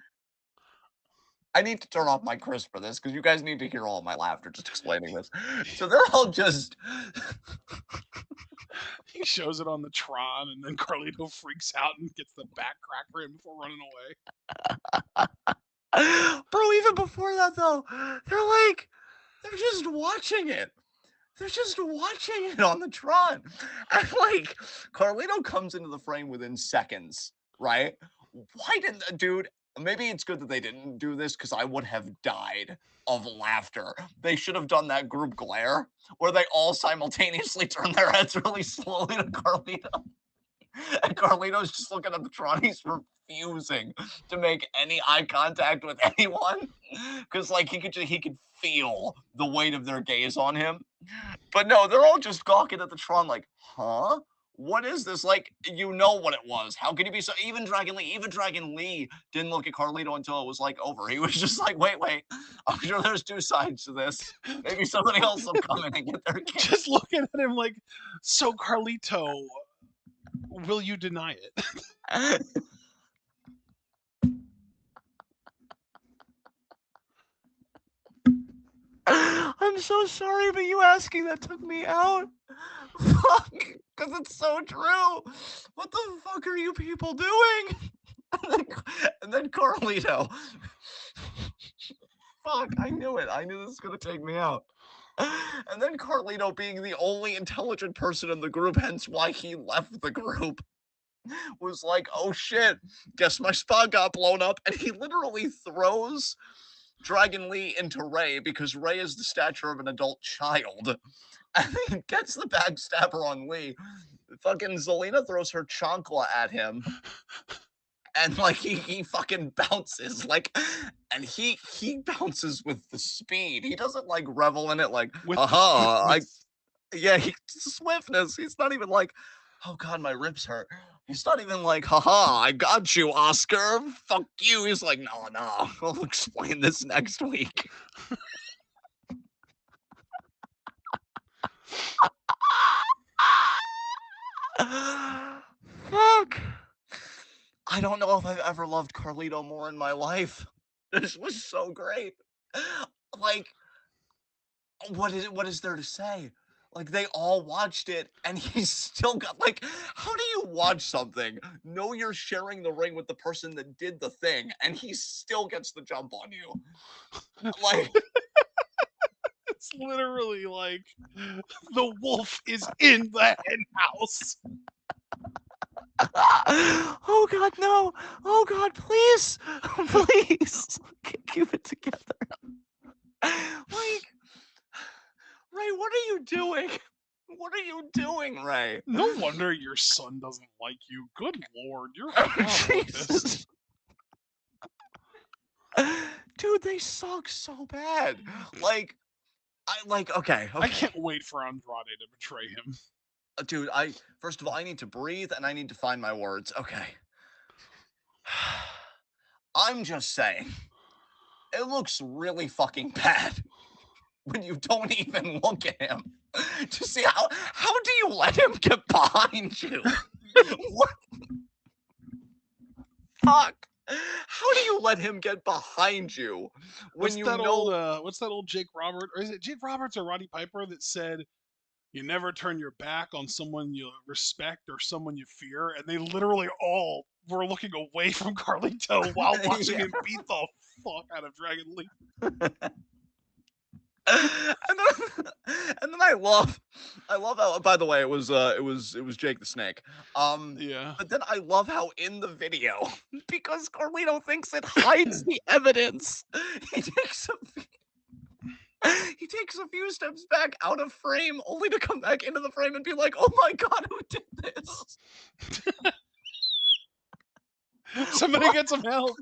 I need to turn off my Chris for this because you guys need to hear all of my laughter just explaining this. So they're all just He shows it on the Tron, and then Carlito freaks out and gets the back cracker in before running away. bro, even before that though, they're just watching it. They're just watching it on the Tron. And like Carlito comes into the frame within seconds, right? Why didn't the dude? Maybe it's good that they didn't do this because I would have died of laughter. They should have done that group glare where they all simultaneously turn their heads really slowly to Carlito. And Carlito's just looking at the Tron. He's refusing to make any eye contact with anyone because, like, he could feel the weight of their gaze on him. But no, they're all just gawking at the Tron, like, huh? What is this? Like, you know what it was. How could you be so? Even Dragon Lee didn't look at Carlito until it was like over. He was just like, wait. I'm sure there's two sides to this. Maybe somebody else will come in and get their kid. Just looking at him like, so Carlito, will you deny it? I'm so sorry, but you asking that took me out. Fuck, because it's so true. What the fuck are you people doing? And then Carlito. Fuck, I knew it. I knew this was gonna take me out. And then Carlito being the only intelligent person in the group, hence why he left the group, was like, oh shit, guess my spot got blown up. And he literally throws Dragon Lee into Ray because Ray is the stature of an adult child. And he gets the backstabber on Lee. Fucking Zelina throws her chancla at him. And like he fucking bounces, like, and he bounces with the speed. He doesn't like revel in it like, yeah, swiftness. He's not even like, oh god, my ribs hurt. He's not even like, haha, I got you, Oscar. Fuck you. He's like, no, we'll explain this next week. Fuck. I don't know if I've ever loved Carlito more in my life. This was so great. Like, what is there to say? Like, they all watched it, and he's still got, like, how do you watch something, know you're sharing the ring with the person that did the thing, and he still gets the jump on you? Like, It's literally like, the wolf is in the hen house. Oh god, no. Oh god, please. Please. Keep it together. Like, Ray, what are you doing? What are you doing, Ray? No wonder your son doesn't like you. Good lord, you're horrible at this. Dude, they suck so bad. Like, okay. I can't wait for Andrade to betray him. Dude, first of all, I need to breathe and I need to find my words. Okay. I'm just saying, it looks really fucking bad when you don't even look at him to see how do you let him get behind you? What? Fuck. How do you let him get behind you when what's that old Jake Roberts, or is it Jake Roberts or Roddy Piper that said, you never turn your back on someone you respect or someone you fear? And they literally all were looking away from Carlito while watching him beat the fuck out of Dragon Lee. and then I love how, by the way, it was Jake the Snake. Yeah. But then I love how in the video, because Carlito thinks it hides the evidence, he takes a few steps back out of frame, only to come back into the frame and be like, "Oh my god, who did this?" Somebody get some help.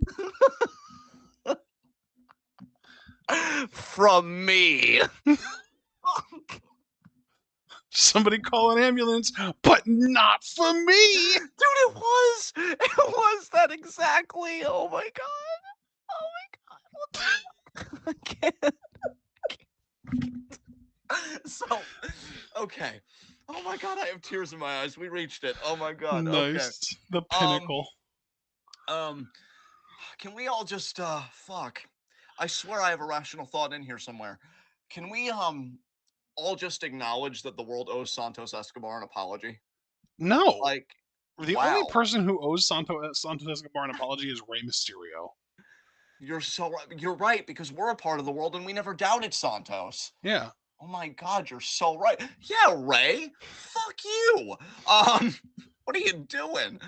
From me. Somebody call an ambulance, but not for me. Dude, it was that exactly. Oh my god. I can't. So, okay. Oh my god, I have tears in my eyes. We reached it. Oh my god. Nice. Okay. The pinnacle. Can we all just fuck? I swear I have a rational thought in here somewhere. Can we all just acknowledge that the world owes Santos Escobar an apology? No. Like, the only person who owes Santos Escobar an apology is Rey Mysterio. You're right, because we're a part of the world and we never doubted Santos. Yeah. Oh my god, you're so right. Yeah, Ray. Fuck you. What are you doing?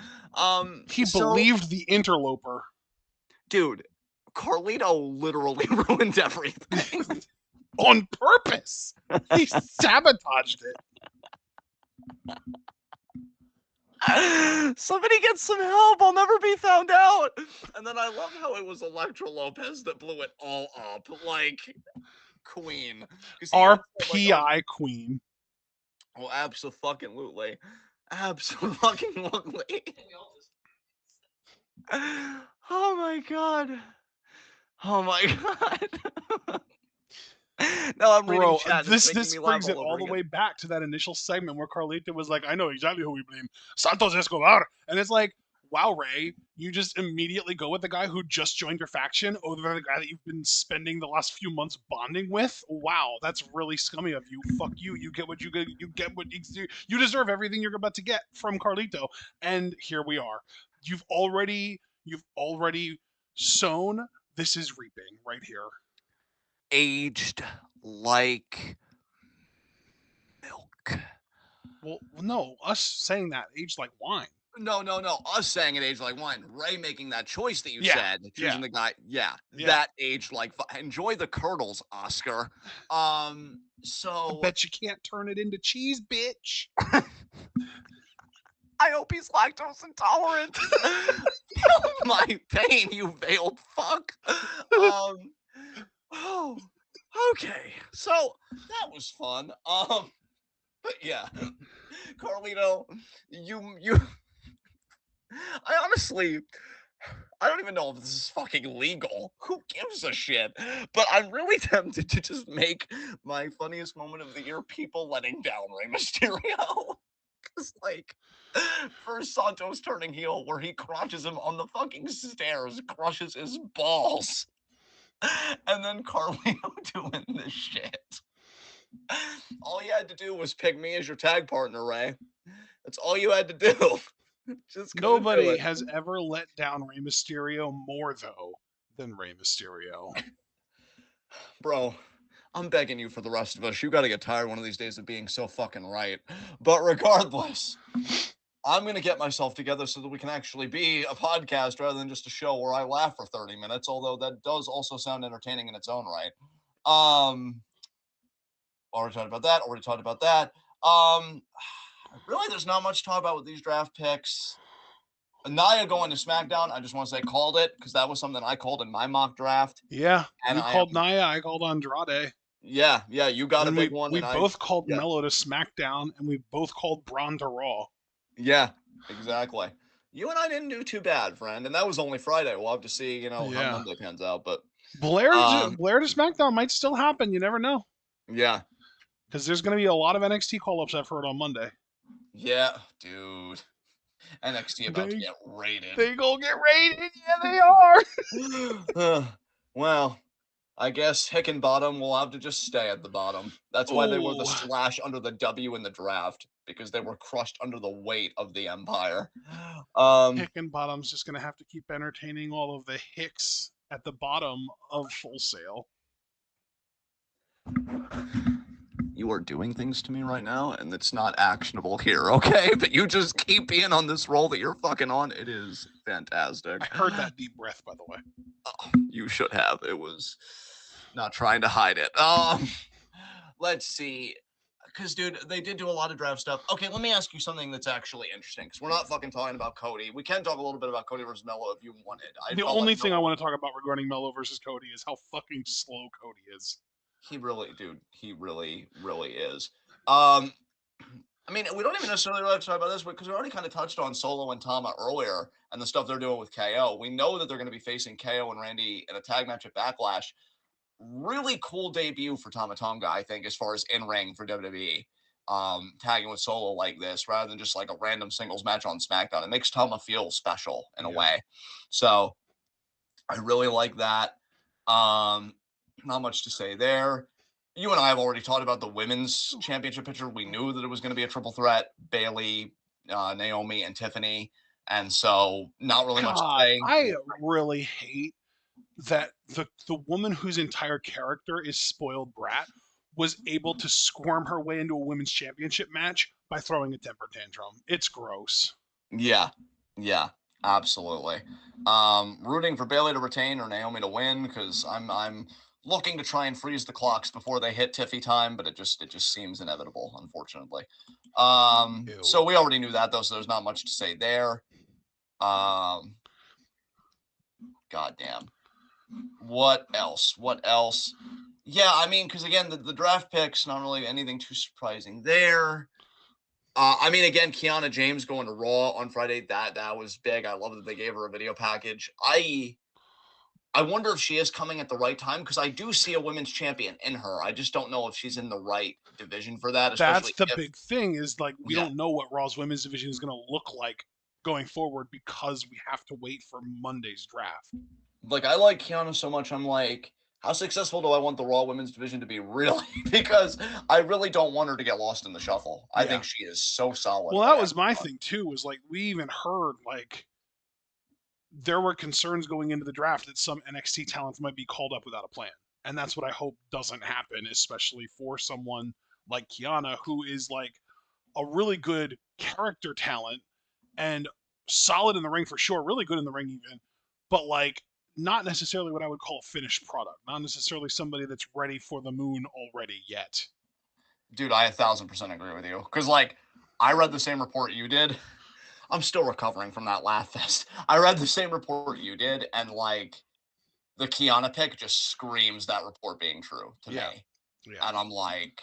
He believed the interloper. Dude, Carlito literally ruined everything. On purpose. He sabotaged it. Somebody get some help. I'll never be found out. And then I love how it was Electra Lopez that blew it all up. Like, queen. Because he Our even said, like, PI queen. oh, absolutely. Absolutely. Oh my god. Oh my god. No, I'm reading Bro, chat and it's making this me laugh brings it all all over the again. way back to that initial segment where Carlito was like, I know exactly who we blame. Santos Escobar. And it's like, wow, Ray, you just immediately go with the guy who just joined your faction over the guy that you've been spending the last few months bonding with. Wow, that's really scummy of you. Fuck you. You get what you get what you deserve everything you're about to get from Carlito. And here we are. You've already sown. This is reaping right here. Aged like milk. Well, no, us saying that aged like wine. No. Us saying it aged like wine. Ray making that choice that you Yeah, said, yeah, choosing the guy. Yeah, yeah. that aged like. Enjoy the curdles, Oscar. I So bet you can't turn it into cheese, bitch. I hope he's lactose intolerant. Feel my pain, you veiled fuck. Oh, okay. So that was fun. But yeah, Carlito, you. I honestly, I don't even know if this is fucking legal. Who gives a shit? But I'm really tempted to just make my funniest moment of the year people letting down Rey Mysterio. Because, like, first Santos turning heel where he crotches him on the fucking stairs, crushes his balls. And then Carlito doing this shit. All you had to do was pick me as your tag partner, Ray. That's all you had to do. Just couldn't do Nobody it. has ever let down Rey Mysterio more, though, than Rey Mysterio. Bro, I'm begging you for the rest of us. You got to get tired one of these days of being so fucking right. But regardless, I'm going to get myself together so that we can actually be a podcast rather than just a show where I laugh for 30 minutes, although that does also sound entertaining in its own right. Already talked about that. Really, there's not much to talk about with these draft picks. Nia going to SmackDown, I just want to say called it because that was something I called in my mock draft. Yeah, And you I am, called Nia, I called Andrade. yeah, you got a And big one. we And I, both called yeah, Mello to SmackDown, and we both called Braun to Raw. yeah, exactly. You and I didn't do too bad, friend. And that was only Friday. We'll have to see, how Yeah. Monday pans out. But, Blair to SmackDown might still happen. You never know. yeah, Because there's going to be a lot of NXT call ups I've heard on Monday. yeah, dude. NXT about to They get raided. they gonna get raided. Yeah, they are. Well, I guess Hickenbottom will have to just stay at the bottom. That's why they were the Oh, slash under the W in the draft, because they were crushed under the weight of the Empire. Um, Hickenbottom's just gonna have to keep entertaining all of the hicks at the bottom of Full Sail. you are doing things to me right now, and it's not actionable here, okay? But you just keep being on this roll that you're fucking on. It is fantastic. I heard that deep breath, by the way. Oh, you should have. It was not trying to hide it. Let's see. Because, dude, they did do a lot of draft stuff. Okay, let me ask you something that's actually interesting. Because we're not fucking talking about Cody. We can talk a little bit about Cody versus Mello if you wanted. I The felt like only thing I Mello, want to talk about regarding Mello versus Cody is how fucking slow Cody is. he really, dude, he really, really is. I mean, we don't even necessarily have to talk about this because we already kind of touched on Solo and Tama earlier and the stuff they're doing with KO. We know that they're going to be facing KO and Randy in a tag match at Backlash. Really cool debut for Tama Tonga, I think, as far as in ring for WWE. Tagging with Solo like this rather than just like a random singles match on SmackDown. It makes Tama feel special in a way. So I really like that. Not much to say there. You and I have already talked about the women's championship picture. We knew that it was going to be a triple threat: Bailey, Naomi, and Tiffany. And so, not really much to God, say. I really hate that the woman whose entire character is spoiled brat was able to squirm her way into a women's championship match by throwing a temper tantrum. It's gross. Yeah, yeah, absolutely. Rooting for Bailey to retain or Naomi to win because I'm looking to try and freeze the clocks before they hit Tiffy time, but it just seems inevitable, unfortunately. So we already knew that though, so there's not much to say there. Goddamn. What else? What else? Yeah, I mean, because again, the draft picks, not really anything too surprising there. I mean, again, Kiana James going to Raw on Friday, that was big. I love that they gave her a video package. I wonder if she is coming at the right time because I do see a women's champion in her. I just don't know if she's in the right division for that, That's especially the if big thing is like we yeah. don't know what Raw's women's division is going to look like going forward because we have to wait for Monday's draft. Like I like Kiana so much. I'm like, how successful do I want the Raw women's division to be? Really? Because I really don't want her to get lost in the shuffle. I Yeah. think she is so solid. Well, Like, that was my thing too. Was like we even heard like there were concerns going into the draft that some NXT talents might be called up without a plan, and that's what I hope doesn't happen, especially for someone like Kiana, who is like a really good character talent and solid in the ring for sure, really good in the ring even, but like not necessarily what I would call a finished product, not necessarily somebody that's ready for the moon already yet. dude, I 1,000% agree with you. Because like, I read the same report you did. I'm still recovering from that laugh fest. I read the same report you did, and like, the Kiana pick just screams that report being true to Yeah. me. Yeah. And I'm like,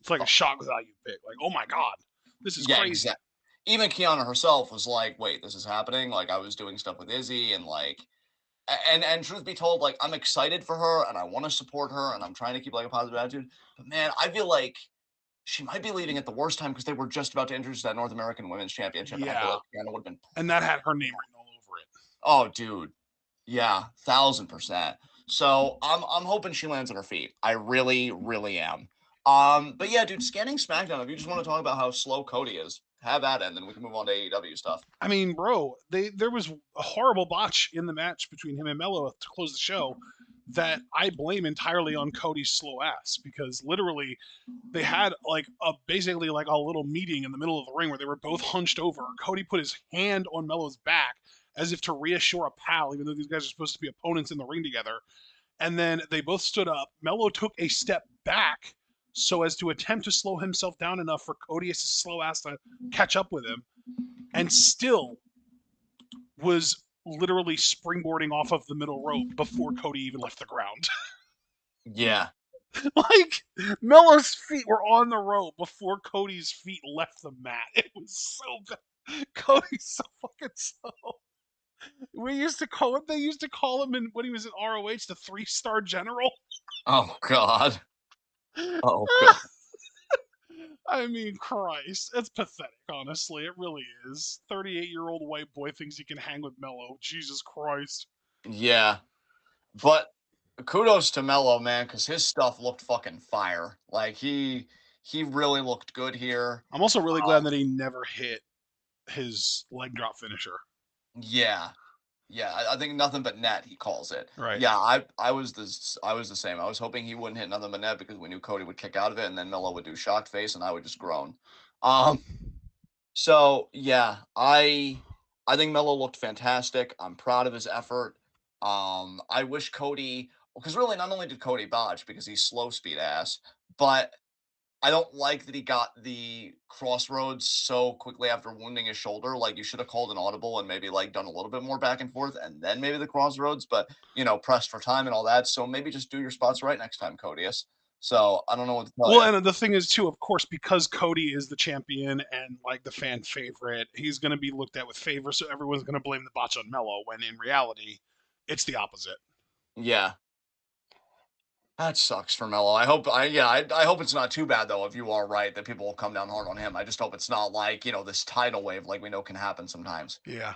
It's like a shock value pick. Like, oh my God, this is yeah, crazy. exactly. Even Kiana herself was like, wait, this is happening. Like, I was doing stuff with Izzy, and like, and truth be told, like, I'm excited for her, and I want to support her, and I'm trying to keep like a positive attitude. But man, I feel like she might be leaving at the worst time because they were just about to introduce that North American Women's Championship, and I feel Yeah. like Kiana would have been. And that had her name written all over it. Oh, dude, yeah, 1,000%. So I'm hoping she lands on her feet. I really, really am. But yeah, dude, scanning SmackDown. If you just want to talk about how slow Cody is, have at it, and then we can move on to AEW stuff. I mean, bro, there was a horrible botch in the match between him and Mello to close the show that I blame entirely on Cody's slow ass because literally they had like a basically like a little meeting in the middle of the ring where they were both hunched over. Cody put his hand on Mello's back as if to reassure a pal, even though these guys are supposed to be opponents in the ring together. And then they both stood up. Mello took a step back so as to attempt to slow himself down enough for Cody's slow ass to catch up with him, and still was literally springboarding off of the middle rope before Cody even left the ground. Yeah. Like Mello's feet were on the rope before Cody's feet left the mat. It was so bad. Cody's so fucking slow. We used to call it. They used to call him in when he was in ROH the 3-star general. Oh God. Oh God. I mean, Christ, it's pathetic. Honestly, it really is. 38-year-old white boy thinks he can hang with Mello. Jesus Christ. Yeah. But kudos to Mello, man, because his stuff looked fucking fire. Like he really looked good here. I'm also really glad that he never hit his leg drop finisher. Yeah. Yeah, I think nothing but net he calls it. Right. Yeah, I was the same. I was hoping he wouldn't hit nothing but net because we knew Cody would kick out of it, and then Melo would do shocked face, and I would just groan. So yeah, I think Melo looked fantastic. I'm proud of his effort. I wish Cody, because really not only did Cody botch because he's slow speed ass, but I don't like that he got the crossroads so quickly after wounding his shoulder. Like you should have called an audible and maybe like done a little bit more back and forth and then maybe the crossroads, but pressed for time and all that. So maybe just do your spots right next time, Codius. So I don't know what to tell you. Well, and the thing is too, of course, because Cody is the champion and like the fan favorite, he's going to be looked at with favor. So everyone's going to blame the botch on Mello, when in reality, it's the opposite. Yeah. That sucks for Melo. I hope it's not too bad though. If you are right, that people will come down hard on him. I just hope it's not like this tidal wave like we know can happen sometimes. Yeah.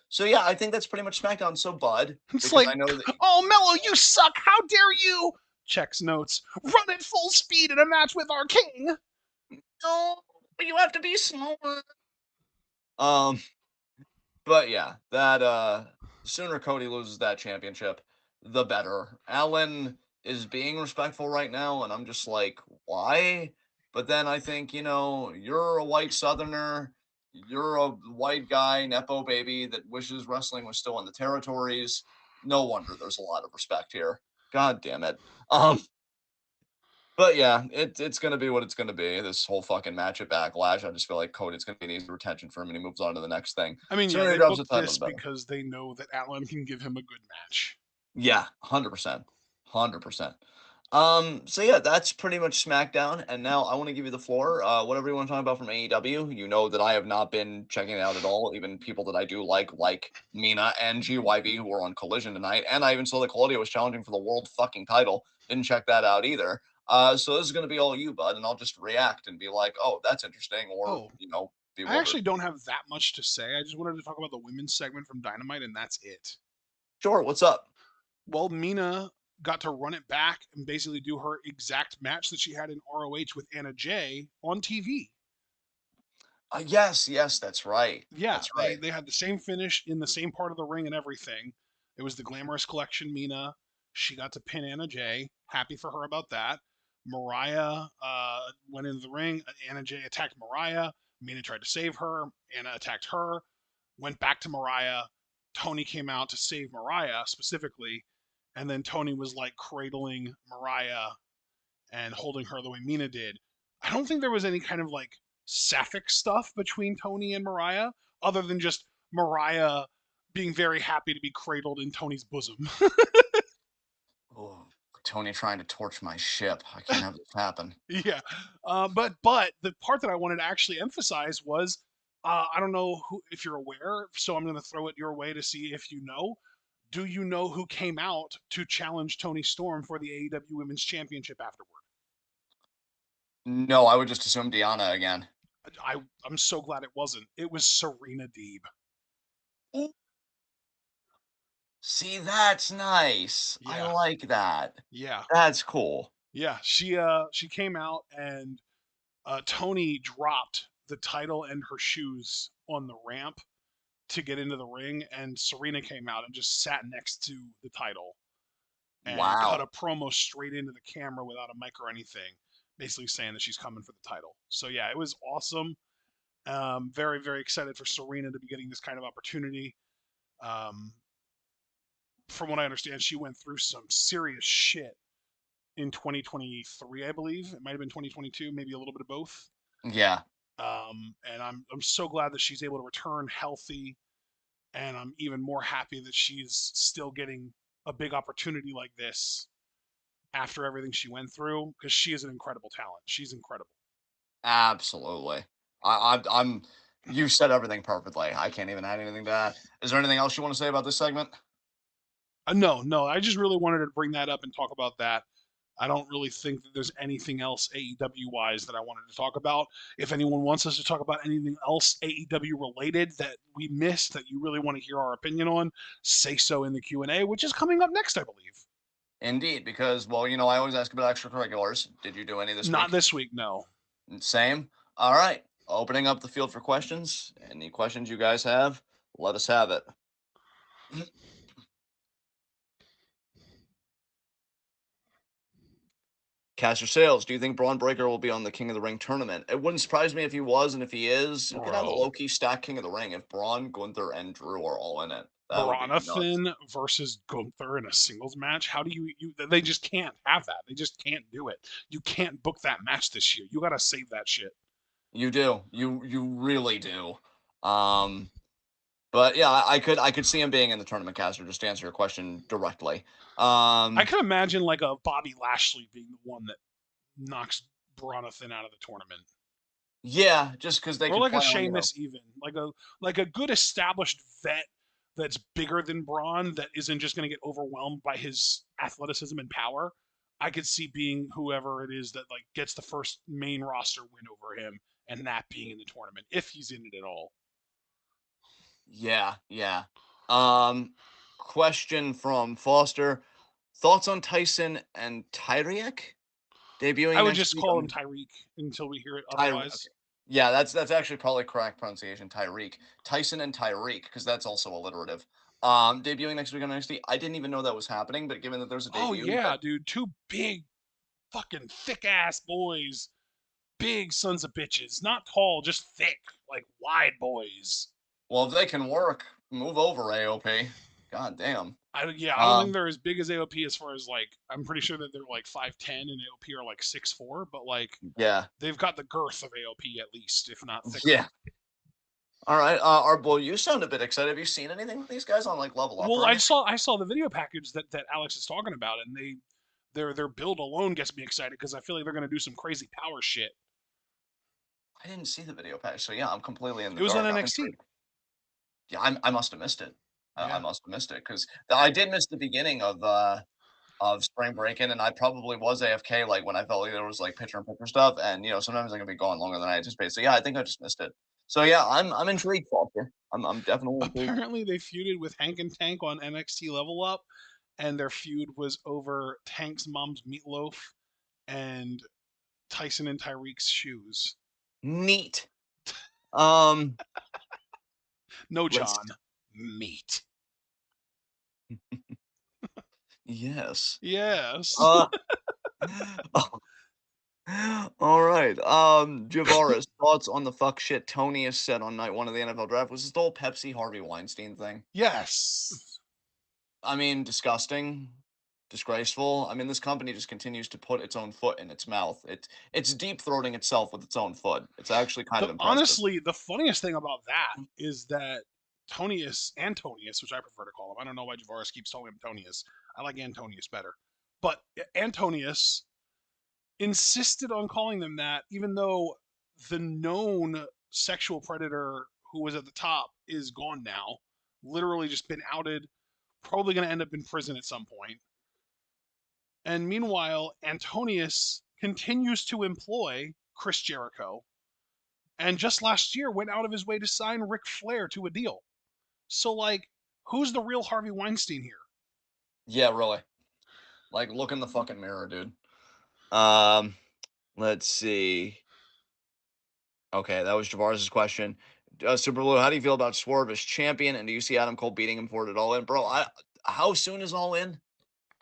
So yeah, I think that's pretty much SmackDown. So Bud, it's like, I know that, oh Mello, you suck! How dare you? Checks notes. Run at full speed in a match with our king. No, but you have to be slower. But yeah, that sooner Cody loses that championship, the better. Allen is being respectful right now, and I'm just like, why? But then I think, you're a white Southerner, you're a white guy, Nepo baby, that wishes wrestling was still in the territories. No wonder there's a lot of respect here. God damn it. But yeah, it's gonna be what it's gonna be. This whole fucking match at Backlash. I just feel like Cody's gonna be an easy retention for him, and he moves on to the next thing. I mean, yeah, Sooner he they drops the booked title, this the better. because they know that Alan can give him a good match. Yeah, 100%. 100%. So yeah, that's pretty much SmackDown. And now I want to give you the floor. Whatever you want to talk about from AEW. You know that I have not been checking it out at all. Even people that I do like Mina and GYV, who were on Collision tonight. And I even saw that Claudio was challenging for the world fucking title. Didn't check that out either. So this is gonna be all you, bud, and I'll just react and be like, oh, that's interesting, or Oh, I bewildered. actually don't have that much to say. I just wanted to talk about the women's segment from Dynamite, and that's it. Sure, what's up? Well, Mina got to run it back and basically do her exact match that she had in ROH with Anna Jay on TV. Yes, yes, that's right. Yeah, That's they right. they had the same finish in the same part of the ring and everything. It was the Glamorous Collection Mina. She got to pin Anna Jay. Happy for her about that. Mariah went into the ring. Anna Jay attacked Mariah. Mina tried to save her. Anna attacked her. Went back to Mariah. Tony came out to save Mariah specifically, and then Tony was like cradling Mariah and holding her the way Mina did. I don't think there was any kind of like sapphic stuff between Tony and Mariah, other than just Mariah being very happy to be cradled in Tony's bosom. Oh, Tony trying to torch my ship. I can't have this happen. Yeah, but the part that I wanted to actually emphasize was I don't know who, if you're aware, so I'm going to throw it your way to see if you know. Do you know who came out to challenge Tony Storm for the AEW Women's Championship afterward? No, I would just assume Deanna again. I'm so glad it wasn't. It was Serena Deeb. Ooh, see, that's nice. I Yeah, like that. yeah, That's cool. yeah. She came out and Tony dropped the title and her shoes on the ramp to get into the ring, and Serena came out and just sat next to the title and cut Wow. a promo straight into the camera without a mic or anything, basically saying that she's coming for the title. So yeah, it was awesome. Very very excited for Serena to be getting this kind of opportunity. Um, from what I understand, she went through some serious shit in 2023, I believe. It might have been 2022, maybe a little bit of both. Yeah, And I'm so glad that she's able to return healthy, and I'm even more happy that she's still getting a big opportunity like this after everything she went through because she is an incredible talent. She's incredible. absolutely. I'm. You said everything perfectly. I can't even add anything to that. Is there anything else you want to say about this segment? No, no, I just really wanted to bring that up and talk about that. I don't really think that there's anything else AEW wise that I wanted to talk about. If anyone wants us to talk about anything else AEW related that we missed that you really want to hear our opinion on, say so in the Q&A, which is coming up next, I believe. Indeed, because well, I always ask about extracurriculars. Did you do any this Not week? this week, no. Same. All right. Opening up the field for questions. Any questions you guys have? Let us have it. Caster Sales, do you think Braun Breaker will be on the King of the Ring tournament? It wouldn't surprise me if he was, and if he is, you could have a Bro. low key stack King of the Ring if Braun, Gunther, and Drew are all in it. That would be nuts. Bronathan versus Gunther in a singles match. How do you they just can't have that. They just can't do it. You can't book that match this year. You got to save that shit. You do. You really do. Um, but yeah, I could see him being in the tournament, Caster. Just to answer your question directly. I Um, could imagine like a Bobby Lashley being the one that knocks Bronathan out of the tournament. yeah, just because they Or could like a plan on Sheamus even. Like a good established vet that's bigger than Braun that isn't just going to get overwhelmed by his athleticism and power. I could see being whoever it is that like gets the first main roster win over him and that being in the tournament if he's in it at all. Yeah, yeah. Um, question from Foster. Thoughts on Tyson and Tyriek I debuting would next just week? call him Tyreek until we hear it Okay. otherwise. Yeah, that's actually probably correct pronunciation, Tyreek. Tyson and Tyreek, because that's also alliterative. Debuting next week on NXT. I didn't even know that was happening, but given that there's a Oh debut, yeah, dude, two big fucking thick ass boys, big sons of bitches, not tall, just thick, like wide boys. well, if they can work, move over AOP. God damn. I don't think Um, they're as big as AOP as far as like I'm pretty sure that they're like 5'10 and AOP are like 6'4, but like yeah, they've got the girth of AOP at least, if not thicker. yeah. All right. Well, you sound a bit excited. Have you seen anything with these guys on like Level Up Well, or anything? I saw the video package that Alex is talking about, and their build alone gets me excited because I feel like they're gonna do some crazy power shit. I didn't see the video package, so yeah, I'm completely in the It was on dark. I'm NXT. intrigued. Yeah, I must have missed it. I Yeah. must have missed it because I did miss the beginning of spring break-in, and I probably was AFK like when I felt like there was like picture in picture stuff, and sometimes I can be gone longer than I anticipated. So yeah, I think I just missed it. So yeah, I'm intrigued, Foster. I'm definitely intrigued. Apparently, they feuded with Hank and Tank on NXT Level Up, and their feud was over Tank's mom's meatloaf and Tyson and Tyreek's shoes. Neat. Um, No, let's John. Meat. yes. Yes. Uh, all right. Javaris, thoughts on the fuck shit Tony has said on night one of the NFL draft? Was this the whole Pepsi Harvey Weinstein thing? Yes. I mean, disgusting, disgraceful. I mean, this company just continues to put its own foot in its mouth. It's deep throating itself with its own foot. It's actually kind of impressive. Honestly, the funniest thing about that is that Antonius, which I prefer to call him. I don't know why Javaris keeps calling him Tonius. I like Antonius better. But Antonius insisted on calling them that, even though the known sexual predator who was at the top is gone now, literally just been outed, probably going to end up in prison at some point. And meanwhile, Antonius continues to employ Chris Jericho, and just last year went out of his way to sign Ric Flair to a deal. So, like, who's the real Harvey Weinstein here? Yeah, really. Like, look in the fucking mirror, dude. Um, let's see. Okay, that was Javaris's question. Super Blue, how do you feel about Swerve as champion, and do you see Adam Cole beating him for it at all in? Bro, how soon is all in?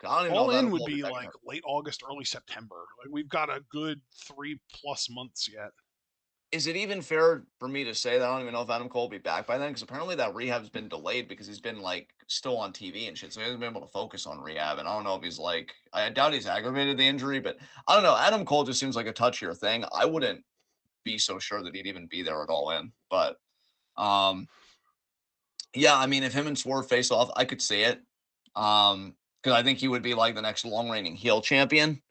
I don't even know All if in Adam would Cole will be be back in like here. late August, early September. Like, we've got a good 3+ months yet. Is it even fair for me to say that I don't even know if Adam Cole will be back by then? Because apparently that rehab's been delayed because he's been like still on TV and shit, so he hasn't been able to focus on rehab. And I don't know if he's like, I doubt he's aggravated the injury, but I don't know. Adam Cole just seems like a touchier thing. I wouldn't be so sure that he'd even be there at all in. But um, yeah, I mean, if him and Swerve face off, I could see it. Because I think he would be like the next long reigning heel champion.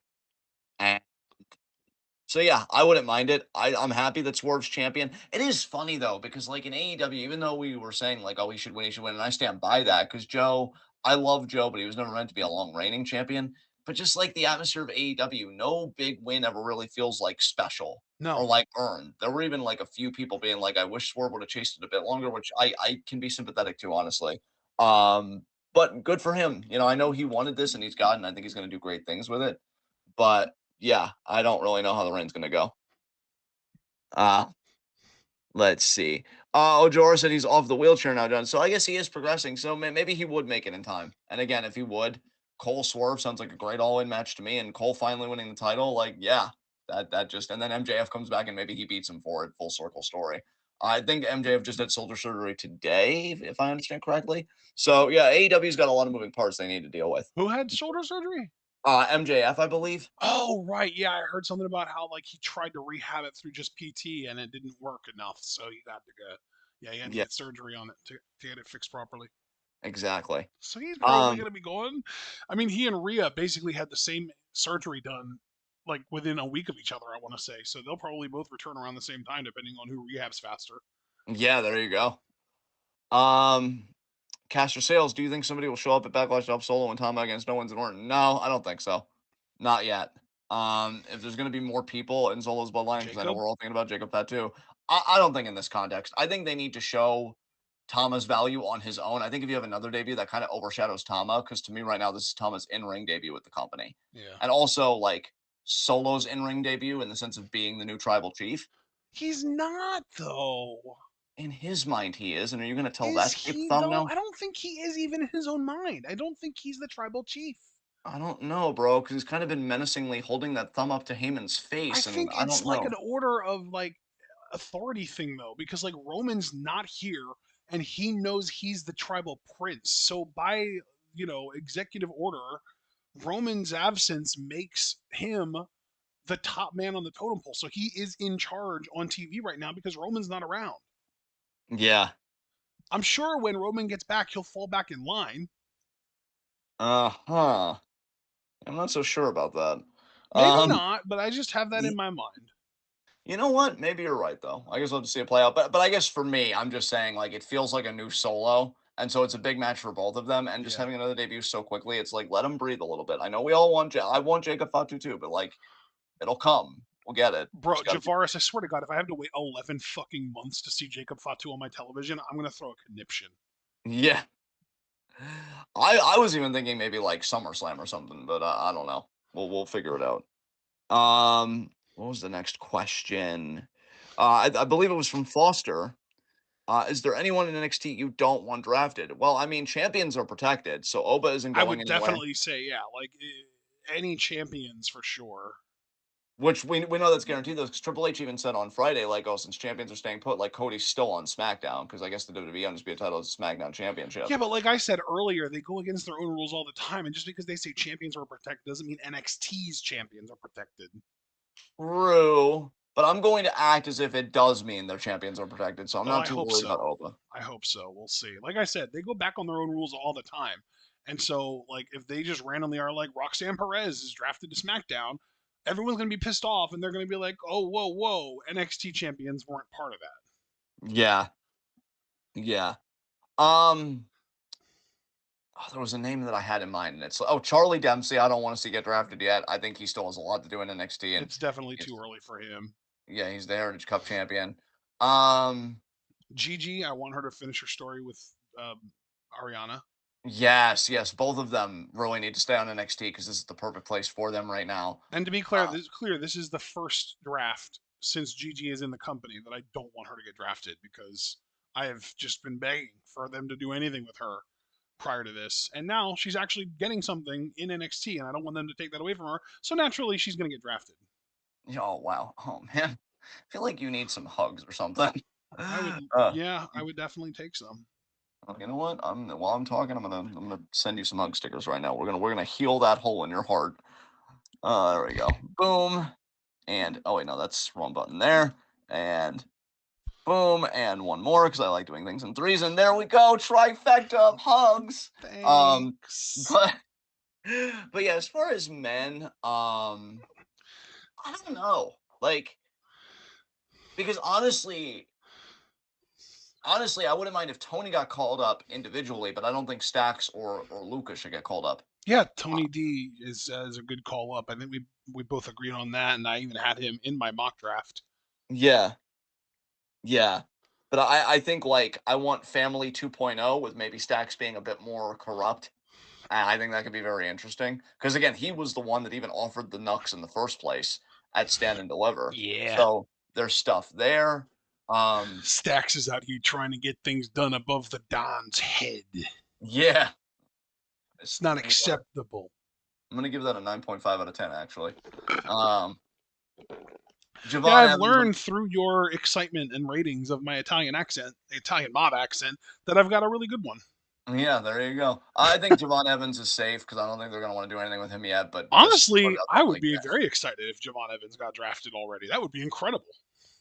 And so yeah, I wouldn't mind it. I'm happy that Swerve's champion. It is funny though, because like in AEW, even though we were saying like, oh, he should win, and I stand by that because Joe, I love Joe, but he was never meant to be a long reigning champion. But just like the atmosphere of AEW, no big win ever really feels like special or No, like earned. There were even like a few people being like, I wish Swerve would have chased it a bit longer, which I can be sympathetic to, honestly. But good for him. I know he wanted this and he's gotten. I think he's going to do great things with it. But yeah, I don't really know how the reign's gonna go. Uh, let's see. Ojora said he's off the wheelchair now, John. So I guess he is progressing. So maybe he would make it in time. And again, if he would, Cole Swerve sounds like a great all-in match to me. And Cole finally winning the title, like yeah, that just and then MJF comes back and maybe he beats him for it. Full circle story. I think MJF just had shoulder surgery today, if I understand correctly. So yeah, AEW's got a lot of moving parts they need to deal with. who had shoulder surgery? MJF, I believe. Oh, right. Yeah, I heard something about how like he tried to rehab it through just PT and it didn't work enough, so he got to go. Yeah, he had to Yeah, get surgery on it to get it fixed properly. exactly. So he's probably Um, going to be going. I mean, he and Rhea basically had the same surgery done like within a week of each other, I want to say. So they'll probably both return around the same time, depending on who rehabs faster. yeah, there you go. Um, Caster Sales, do you think somebody will show up at Backlash to help Solo and Tama against No One's and Orton? No, I don't think so. Not yet. If there's going to be more people in Solo's bloodline, because I know Jacob? we're all thinking about Jacob Fatu, I don't think in this context. I think they need to show Tama's value on his own. I think if you have another debut, that kind of overshadows Tama, because to me right now, this is Tama's in-ring debut with the company. Yeah. And also, like, Solo's in-ring debut in the sense of being the new tribal chief. He's not, though. In his mind, he is. And are you going to tell Is that to he, though? thumbnail? I don't think he is even in his own mind. I don't think he's the tribal chief. I don't know, bro, because he's kind of been menacingly holding that thumb up to Heyman's I face, and think I it's don't like know. an order of like authority thing though, because like Roman's not here and he knows he's the tribal prince. So by, executive order, Roman's absence makes him the top man on the totem pole. So he is in charge on TV right now because Roman's not around. Yeah. I'm sure when Roman gets back, he'll fall back in line. Uh-huh. I'm not so sure about that. Maybe Um, not, but I just have that in y my mind. you know what? Maybe you're right, though. I guess we'll have to see it play out. But I guess for me, I'm just saying, like, it feels like a new Solo, and so it's a big match for both of them, and just Yeah. having another debut so quickly, it's like, let them breathe a little bit. I know we all want I want Jacob Fatu too, but, like, it'll come. We'll get it. Bro, Just gotta be Javaris, I swear to God, if I have to wait 11 fucking months to see Jacob Fatu on my television, I'm going to throw a conniption. Yeah. I was even thinking maybe, like, SummerSlam or something, but I don't know. We'll figure it out. What was the next question? I believe it was from Foster. Is there anyone in NXT you don't want drafted? Well, I mean, champions are protected, so Oba isn't I going would anywhere. definitely say, yeah, like any champions for sure. Which we know that's guaranteed though, because Triple H even said on Friday, like, oh, since champions are staying put, like Cody's still on SmackDown, because I guess the WWE Undisputed title is a SmackDown Championship. Yeah, but like I said earlier, they go against their own rules all the time. And just because they say champions are protected doesn't mean NXT's champions are protected. True, but I'm going to act as if it does mean their champions are protected, so I'm Oh, not I too hope worried about so. Oba. I hope so. We'll see. Like I said, they go back on their own rules all the time. And so, like, if they just randomly are like Roxanne Perez is drafted to SmackDown, everyone's going to be pissed off and they're going to be like, oh, whoa, whoa, NXT champions weren't part of that. Yeah, yeah. Um, oh, there was a name that I had in mind, and it's Charlie Dempsey. I don't want to see get drafted yet. I think he still has a lot to do in NXT, and It's definitely he's too early for him. yeah, he's the Heritage Cup champion. Um, Gigi, I want her to finish her story with Ariana. yes, yes, both of them really need to stay on NXT because this is the perfect place for them right now. And to be clear, this is the first draft since Gigi is in the company that I don't want her to get drafted because I have just been begging for them to do anything with her prior to this. And now she's actually getting something in NXT, and I don't want them to take that away from her. So naturally, she's going to get drafted. Oh wow, oh man, I feel like you need some hugs or something. I would, Uh, yeah, I would definitely take some. you know what? While I'm talking, I'm gonna send you some hug stickers right now. We're gonna heal that hole in your heart. There we go. Boom. And oh wait, no, that's wrong button there. And boom, and one more because I like doing things in threes. And there we go, trifecta of hugs. Um, Thanks. but but yeah, as far as men, I don't know, like because honestly, I wouldn't mind if Tony got called up individually, but I don't think Stacks or Luca should get called up. Yeah, Uh, Tony D is a good call up. I think we both agreed on that, and I even had him in my mock draft. yeah, yeah. But I think like I want Family 2.0 with maybe Stacks being a bit more corrupt. And I think that could be very interesting because again, he was the one that even offered the Nux in the first place at Stand and Deliver. Yeah. So there's stuff there. Um, Stax is out here trying to get things done above the Don's head. yeah, It's not yeah. acceptable. I'm gonna give that a 9.5 out of 10 actually. Um, Yeah, Javon I've Evans, learned through your excitement and ratings of my Italian accent, Italian mob accent, that I've got a really good one. yeah, there you go. I think Javon Evans is safe because I don't think they're gonna want to do anything with him yet. But just put Honestly, it out I there, would like be very excited if Javon Evans got drafted already. That would be incredible.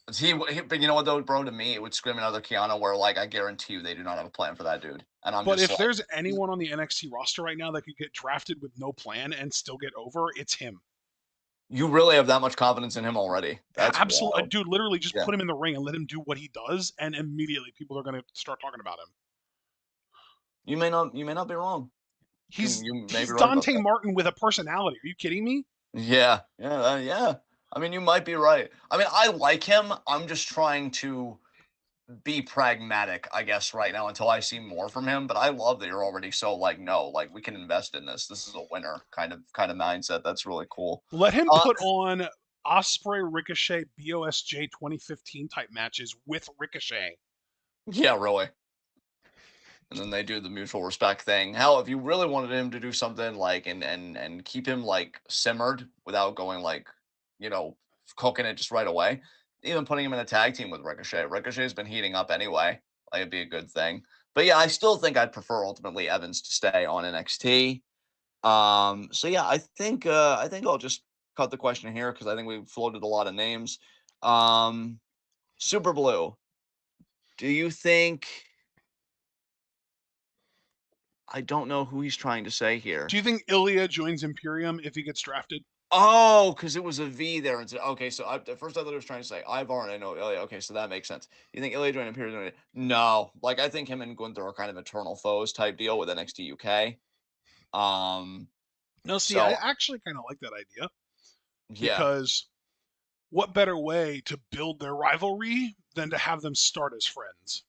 but you know what though, bro? To me, it would scream another Keanu, where like I guarantee you they do not have a plan for that dude, and I'm But just if like, there's anyone on the NXT roster right now that could get drafted with no plan and still get over, it's him. you really have that much confidence in him already? That's Absolutely, wild. dude. Literally, just Yeah, put him in the ring and let him do what he does, and immediately people are going to start talking about him. you may not be wrong. You may be He's right about Dante that. Martin with a personality. Are you kidding me? Yeah, yeah, yeah. I mean, you might be right. I mean, I like him. I'm just trying to be pragmatic, I guess, right now until I see more from him. But I love that you're already so like, no, like we can invest in this. This is a winner kind of mindset. That's really cool. Let him Uh, put on Osprey Ricochet BOSJ 2015 type matches with Ricochet. yeah, really. And then they do the mutual respect thing. Hell, if you really wanted him to do something like and keep him like simmered without going like, you know, cooking it just right away, even putting him in a tag team with Ricochet. Ricochet's been heating up anyway. Like it'd be a good thing. But yeah, I still think I'd prefer ultimately Evans to stay on NXT. So yeah, I think I'll just cut the question here because I think we floated a lot of names. Um, Super Blue, do you think I don't know who he's trying to say here. Do you think Ilya joins Imperium if he gets drafted? Oh, because it was a V there instead. Okay, so at first I thought it was trying to say Ivar and I know Ilya. Okay, so that makes sense. You think Ilya joined Imperium? No, like I think him and Gunther are kind of eternal foes type deal with NXT UK. Um, No, see, I so actually kind of like that idea yeah, because what better way to build their rivalry than to have them start as friends?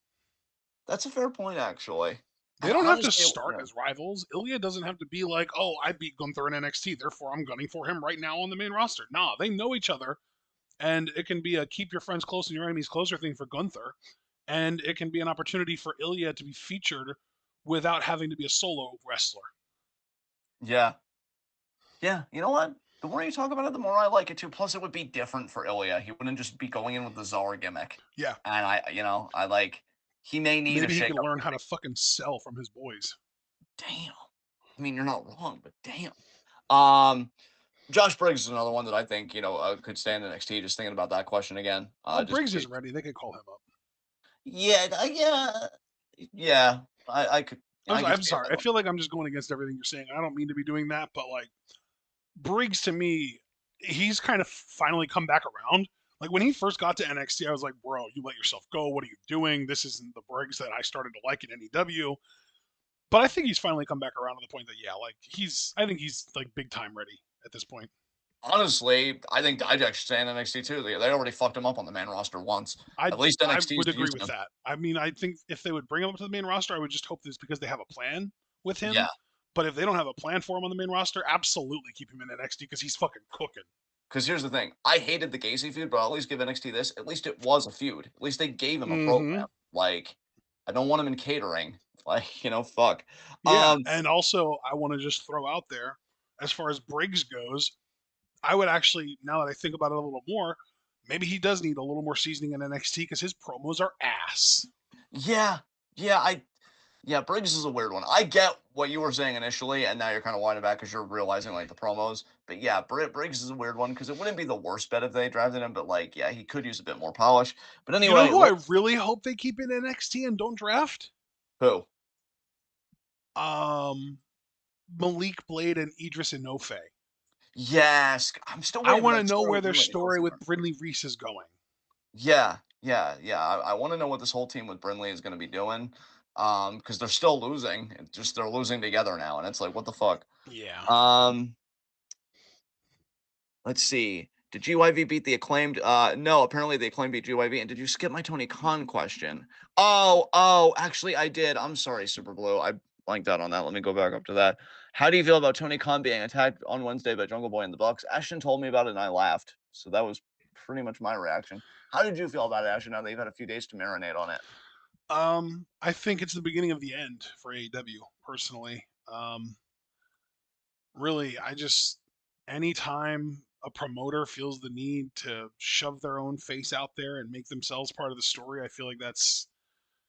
that's a fair point actually. They And don't have to honestly, start as rivals. Ilya doesn't have to be like, oh, I beat Gunther in NXT, therefore I'm gunning for him right now on the main roster. Nah, they know each other, and it can be a keep your friends close and your enemies closer thing for Gunther, and it can be an opportunity for Ilya to be featured without having to be a solo wrestler. yeah, yeah. You know what? The more you talk about it, the more I like it too. Plus, it would be different for Ilya. He wouldn't just be going in with the Czar gimmick. Yeah, And I like. He may need a maybe he shake could up. learn how to fucking sell from his boys. Damn. I mean, you're not wrong, but damn. Um, Josh Briggs is another one that I think could stand in NXT. Just thinking about that question again. Well, Just Briggs is ready. They could call him up. yeah, yeah. I could I'm stand sorry. that I one. feel like I'm just going against everything you're saying. I don't mean to be doing that, but like Briggs to me, he's kind of finally come back around. Like when he first got to NXT, I was like, bro, you let yourself go. What are you doing? This isn't the Briggs that I started to like in NEW. But I think he's finally come back around to the point that yeah, like I think he's like big time ready at this point. Honestly, I think Dijak should stay in NXT too. They already fucked him up on the main roster once. I At least I NXT is would agree using with him. that. I mean, I think if they would bring him up to the main roster, I would just hope that it's because they have a plan with Yeah, him. But if they don't have a plan for him on the main roster, absolutely keep him in NXT because he's fucking cooking. because here's the thing: I hated the Gacy feud, but I'll at least give NXT this. At least it was a feud. At least they gave him a Mm-hmm. program. Like, I don't want him in catering. Like, fuck. Yeah, and also I want to just throw out there, as far as Briggs goes, I would actually, now that I think about it a little more, maybe he does need a little more seasoning in NXT because his promos are ass. Yeah, yeah, yeah, Briggs is a weird one. I get what you were saying initially, and now you're kind of winding back because you're realizing like the promos. But yeah, Briggs is a weird one because it wouldn't be the worst bet if they drafted him, but like, yeah, he could use a bit more polish. But You know anyway, who I let's really hope they keep in NXT and don't draft? who? Um, Malik Blade and Idris Inoue. Yes, I'm still I waiting for want to that know story where with their him and story with Inoue. Brindley Reese is going. Yeah, yeah, yeah. I want to know what this whole team with Brinley is going to be doing. Because they're still losing. It's just they're losing together now, and it's like, what the fuck? Yeah. Um, Let's see. Did GYV beat the acclaimed? No, apparently the acclaimed beat GYV. And did you skip my Tony Khan question? Oh, actually I did. I'm sorry, Super Blue. I blanked out on that. Let me go back up to that. How do you feel about Tony Khan being attacked on Wednesday by Jungle Boy and the Bucks? Ashton told me about it and I laughed. So that was pretty much my reaction. How did you feel about it, Ashton, now that you've had a few days to marinate on it? I think it's the beginning of the end for AEW, personally. Really, I just anytime a promoter feels the need to shove their own face out there and make themselves part of the story, I feel like that's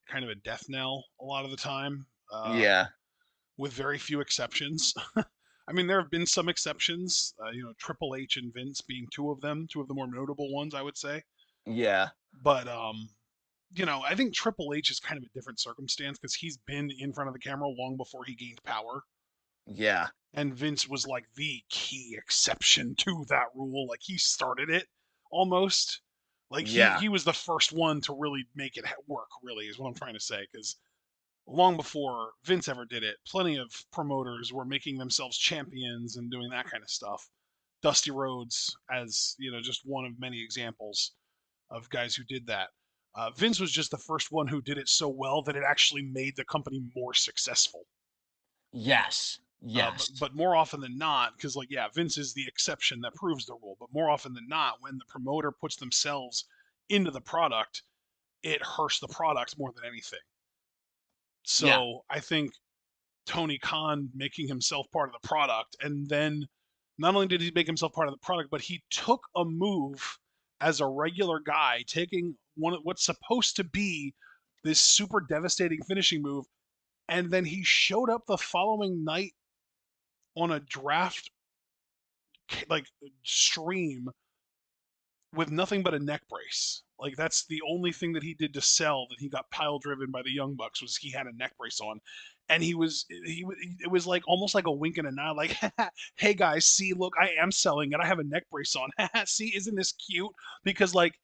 kind of a death knell a lot of the time, Yeah, with very few exceptions. I mean, there have been some exceptions, Triple H and Vince being two of the more notable ones, I would say. yeah, But I think Triple H is kind of a different circumstance because he's been in front of the camera long before he gained power. yeah, And Vince was like the key exception to that rule. Like he started it almost. Like he yeah, he was the first one to really make it work. Really, is what I'm trying to say. Because long before Vince ever did it, plenty of promoters were making themselves champions and doing that kind of stuff. Dusty Rhodes, as just one of many examples of guys who did that. Vince was just the first one who did it so well that it actually made the company more successful. yes, But yes, but more often than not, because like yeah, Vince is the exception that proves the rule. But more often than not, when the promoter puts themselves into the product, it hurts the product more than anything. yeah, So I think Tony Khan making himself part of the product, and then not only did he make himself part of the product, but he took a move as a regular guy, taking one of what's supposed to be this super devastating finishing move, and then he showed up the following night on a draft like stream with nothing but a neck brace. Like that's the only thing that he did to sell that he got pile driven by the Young Bucks was he had a neck brace on, and it was like almost like a wink and a nod, like hey guys, see, look, I am selling and I have a neck brace on. See, isn't this cute? Because like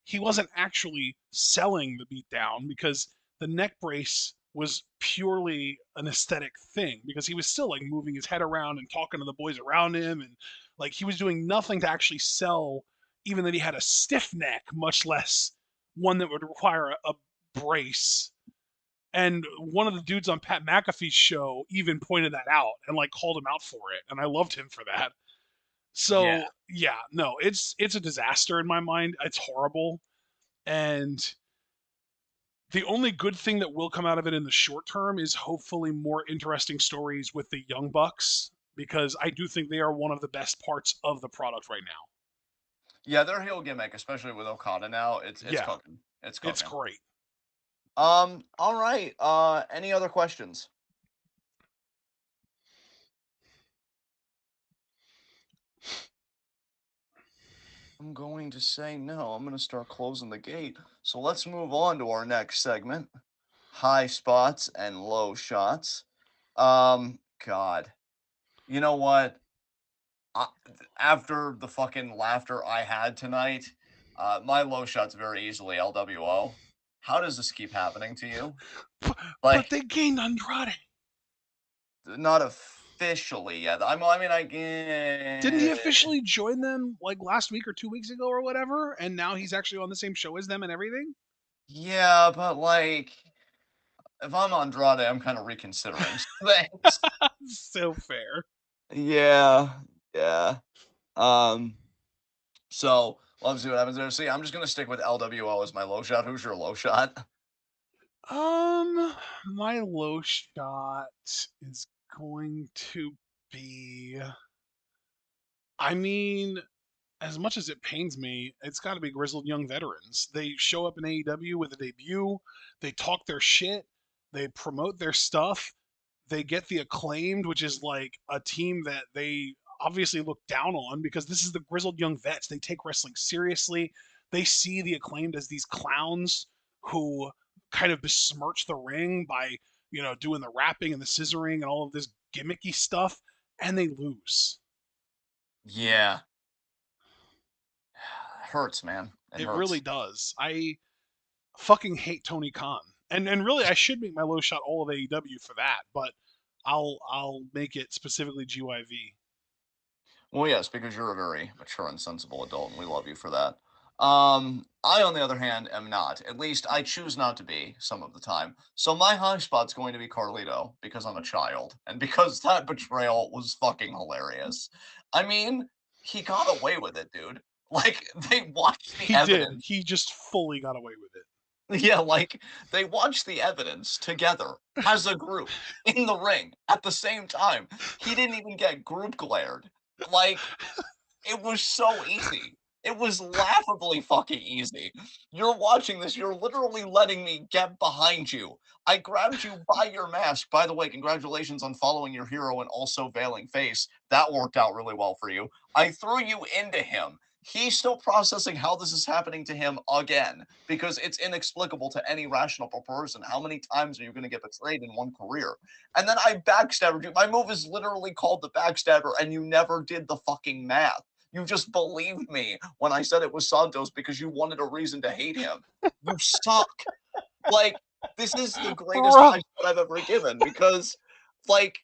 he wasn't actually selling the beatdown because the neck brace was purely an aesthetic thing because he was still like moving his head around and talking to the boys around him and like he was doing nothing to actually sell even that he had a stiff neck, much less one that would require a brace. And one of the dudes on Pat McAfee's show even pointed that out and like called him out for it, and I loved him for that. Yeah. So yeah, no, it's a disaster in my mind. It's horrible, and the only good thing that will come out of it in the short term is hopefully more interesting stories with the Young Bucks because I do think they are one of the best parts of the product right now. Yeah, their heel gimmick, especially with Okada now, it's Yeah, cooking. It's it's cooking. great. All right. Any other questions? I'm going to say no. I'm going to start closing the gate. So let's move on to our next segment. High spots and low shots. God. You know what? I, after the fucking laughter I had tonight, my low shot's very easily LWO. How does this keep happening to you? But Like, they gained Andrade. not officially yet. I mean, I Didn't he get. officially join them like last week or 2 weeks ago or whatever? And now he's actually on the same show as them and everything? Yeah, but like, if I'm Andrade, I'm kind of reconsidering some things. So fair. Yeah, yeah. Um, so let's see what happens there. See, I'm just gonna stick with LWO as my low shot. Who's your low shot? My low shot is going to be. I mean, as much as it pains me, it's got to be grizzled young veterans. They show up in AEW with a debut, they talk their shit, they promote their stuff, they get the acclaimed, which is like a team that they obviously look down on because this is the grizzled young vets. They take wrestling seriously. They see the acclaimed as these clowns who kind of besmirch the ring by, doing the rapping and the scissoring and all of this gimmicky stuff, and they lose. Yeah, hurts, man. It It really hurts. does. I fucking hate Tony Khan. And really I should make my low shot all of AEW for that, but I'll make it specifically GYV. Well, yes, because you're a very mature and sensible adult, and we love you for that. I, on the other hand, am not. At least I choose not to be some of the time. So my high spot's going to be Carlito because I'm a child, and because that betrayal was fucking hilarious. I mean, he got away with it, dude. Like they watched the He did. evidence. He just fully got away with it. Yeah, like they watched the evidence together as a group in the ring at the same time. He didn't even get group glared. Like it was so easy. It was laughably fucking easy. You're watching this, you're literally letting me get behind you. I grabbed you by your mask. By the way, congratulations on following your hero and also veiling face. That worked out really well for you. I threw you into him. He's still processing how this is happening to him again because it's inexplicable to any rational person. How many times are you going to get betrayed in one career? And then I backstabbed you. My move is literally called the backstabber, and you never did the fucking math. You just believed me when I said it was Santos because you wanted a reason to hate him. You suck. Like, this is the greatest Bro. high spot I've ever given because, like,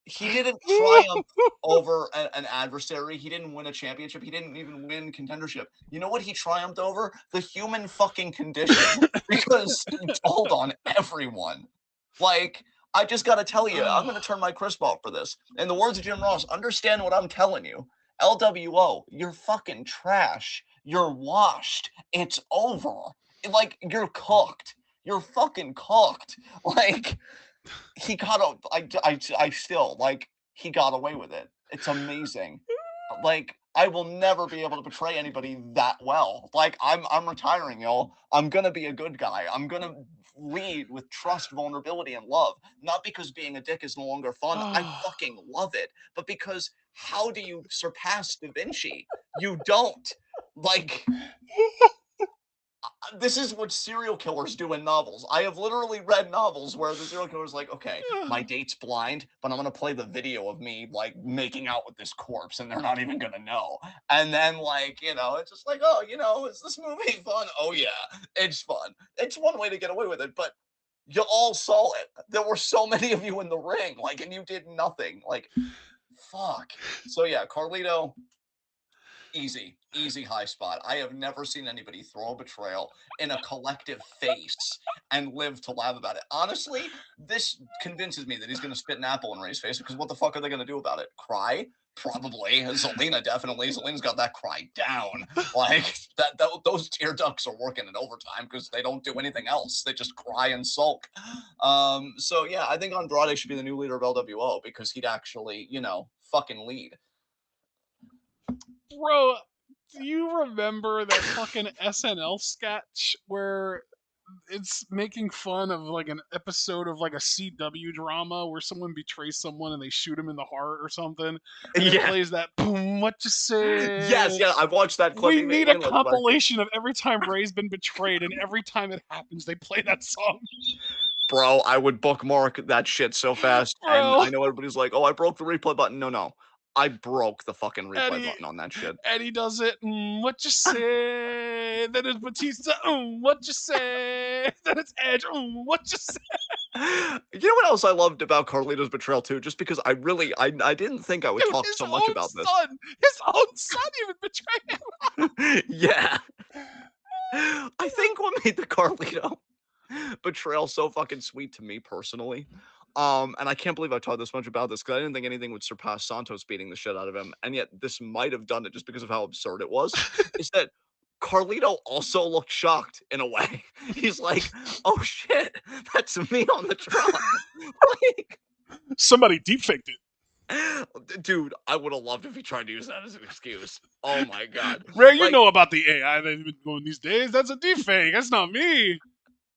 he didn't triumph over an adversary. He didn't win a championship. He didn't even win contendership. You know what he triumphed over? The human fucking condition because he told on everyone. Like, I just got to tell you, I'm going to turn my crisp off for this. In the words of Jim Ross, understand what I'm telling you. LWO, you're fucking trash. You're washed. It's over. Like, you're cooked. You're fucking cooked. Like, he got I still, like, he got away with it. It's amazing. Like, I will never be able to betray anybody that well. Like I'm retiring, y'all. I'm gonna be a good guy. I'm gonna lead with trust, vulnerability, and love. Not because being a dick is no longer fun. I fucking love it. But because how do you surpass Da Vinci? You don't. Like this is what serial killers do in novels. I have literally read novels where the serial killer's like, okay, my date's blind, but I'm gonna play the video of me like making out with this corpse, and they're not even gonna know. And then, like, it's just like, oh, is this movie fun? Oh yeah, it's fun. It's one way to get away with it, but you all saw it. There were so many of you in the ring, like, and you did nothing. Like, fuck. So yeah, Carlito, easy high spot. I have never seen anybody throw a betrayal in a collective face and live to laugh about it. Honestly, this convinces me that he's going to spit an apple in Ray's face because what the fuck are they going to do about it? Cry? Probably. Zelina definitely. Zelina's got that cry down. Like those tear ducts are working in overtime because they don't do anything else. They just cry and sulk. So yeah, I think Andrade should be the new leader of LWO because he'd actually, fucking lead. Bro, do you remember that fucking SNL sketch where it's making fun of like an episode of like a CW drama where someone betrays someone and they shoot him in the heart or something, and it Yeah. plays that boom, what you say? Yes, yeah, I've watched that clip. We Even need a looks like it. compilation of every time Ray's been betrayed, and every time it happens, they play that song. Bro, I would bookmark that shit so fast, and Bro, I know everybody's like, "Oh, I broke the replay button." No. I broke the fucking replay Eddie, button on that shit. Eddie does it. What you say? Then it's Batista. What you say? Then it's Edge. What you say? You know what else I loved about Carlito's betrayal too? Just because I didn't think I would Dude, talk his so much own about this. son. His own son even betrayed him. Yeah. I think what made the Carlito betrayal so fucking sweet to me personally. And I can't believe I talked this much about this because I didn't think anything would surpass Santos beating the shit out of him. And yet this might have done it just because of how absurd it was. Is that Carlito also looked shocked in a way. He's like, oh shit, that's me on the drum. Like, Somebody deepfaked it. dude, I would have loved if he tried to use that as an excuse. Oh my god. Ray, you Like, know about the AI they've been going these days. That's a deepfake. That's not me.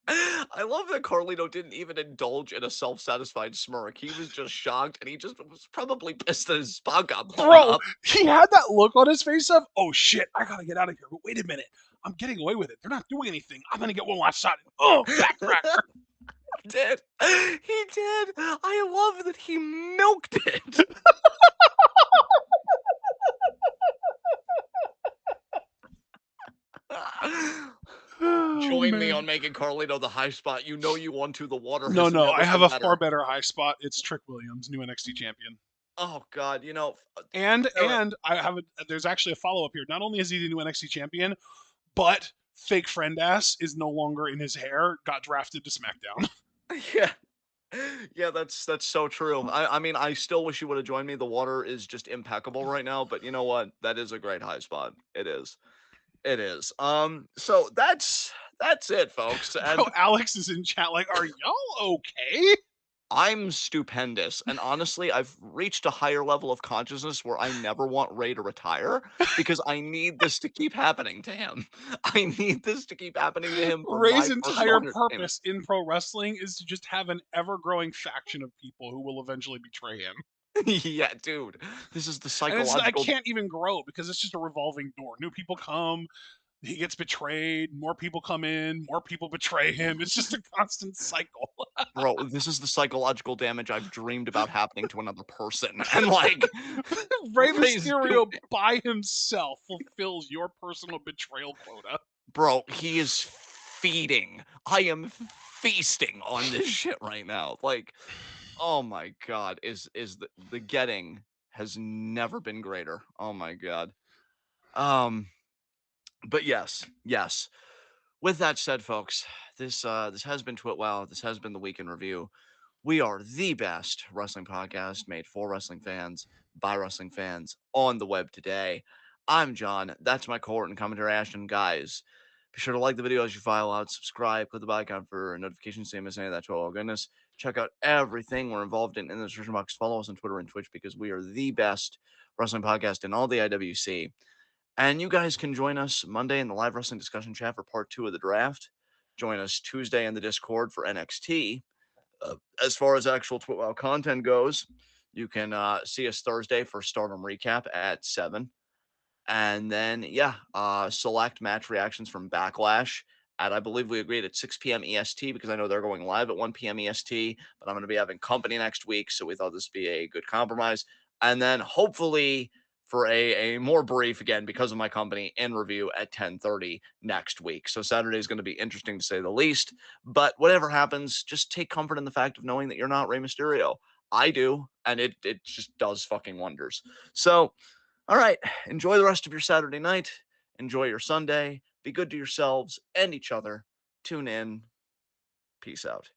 I love that Carlito didn't even indulge in a self-satisfied smirk. He was just shocked, and he just was probably pissed that his spot got blown Bro, up. he had that look on his face of, oh shit, I gotta get out of here. But wait a minute. I'm getting away with it. They're not doing anything. I'm gonna get one last shot. Oh, backcracker. He did. He did. I love that he milked it. Oh, Join me man. on making Carlito the high spot. You know you want to. The water No, has no, I never have been a better. far better high spot. It's Trick Williams, new NXT champion. Oh God, And Sarah- I have there's actually a follow up here. Not only is he the new NXT champion, but fake friend ass is no longer in his hair. Got drafted to SmackDown. yeah. Yeah, that's so true. I mean, I still wish you would have joined me. The water is just impeccable right now, but you know what? That is a great high spot. It is. It is. So that's it, folks. Bro, And Alex is in chat like, are y'all okay? I'm stupendous. And honestly, I've reached a higher level of consciousness where I never want Ray to retire because I need this to keep happening to him. I need this to keep happening to him for Ray's my personal entire entertainment. purpose in pro wrestling is to just have an ever growing faction of people who will eventually betray him. Yeah, dude. This is the And it's I psychological. can't even grow because it's just a revolving door. New people come, he gets betrayed, more people come in, more people betray him. It's just a constant cycle. Bro, this is the psychological damage I've dreamed about happening to another person. And like Rey Ray's doing Mysterio by himself fulfills your personal betrayal quota. bro, he is feeding. I am feasting on this shit right now. Like, oh my god, is the getting has never been greater. Oh my god. Um, but yes. With that said, folks, this has been TwitWoW. This has been the Week in Review. We are the best wrestling podcast made for wrestling fans by wrestling fans on the web today. I'm John. That's my cohort and commentary Ashton. Guys, Be sure to like the video as you file out, subscribe, click the bell icon for notifications so you miss any of that TWitWoW goodness. Check out everything we're involved in the description box. Follow us on Twitter and Twitch because we are the best wrestling podcast in all the IWC. And you guys can join us Monday in the live wrestling discussion chat for part 2 of the draft. Join us Tuesday in the Discord for NXT. As far as actual TWitWoW content goes, you can see us Thursday for Stardom Recap at 7. And then, select match reactions from Backlash at, I believe we agreed at 6 p.m. EST because I know they're going live at 1 p.m. EST, but I'm going to be having company next week, so we thought this would be a good compromise. And then hopefully for a more brief, again, because of my company, in review at 10:30 next week. So Saturday is going to be interesting to say the least, but whatever happens, just take comfort in the fact of knowing that you're not Rey Mysterio. I do, and it just does fucking wonders. So, all right, enjoy the rest of your Saturday night. Enjoy your Sunday. Be good to yourselves and each other. Tune in. Peace out.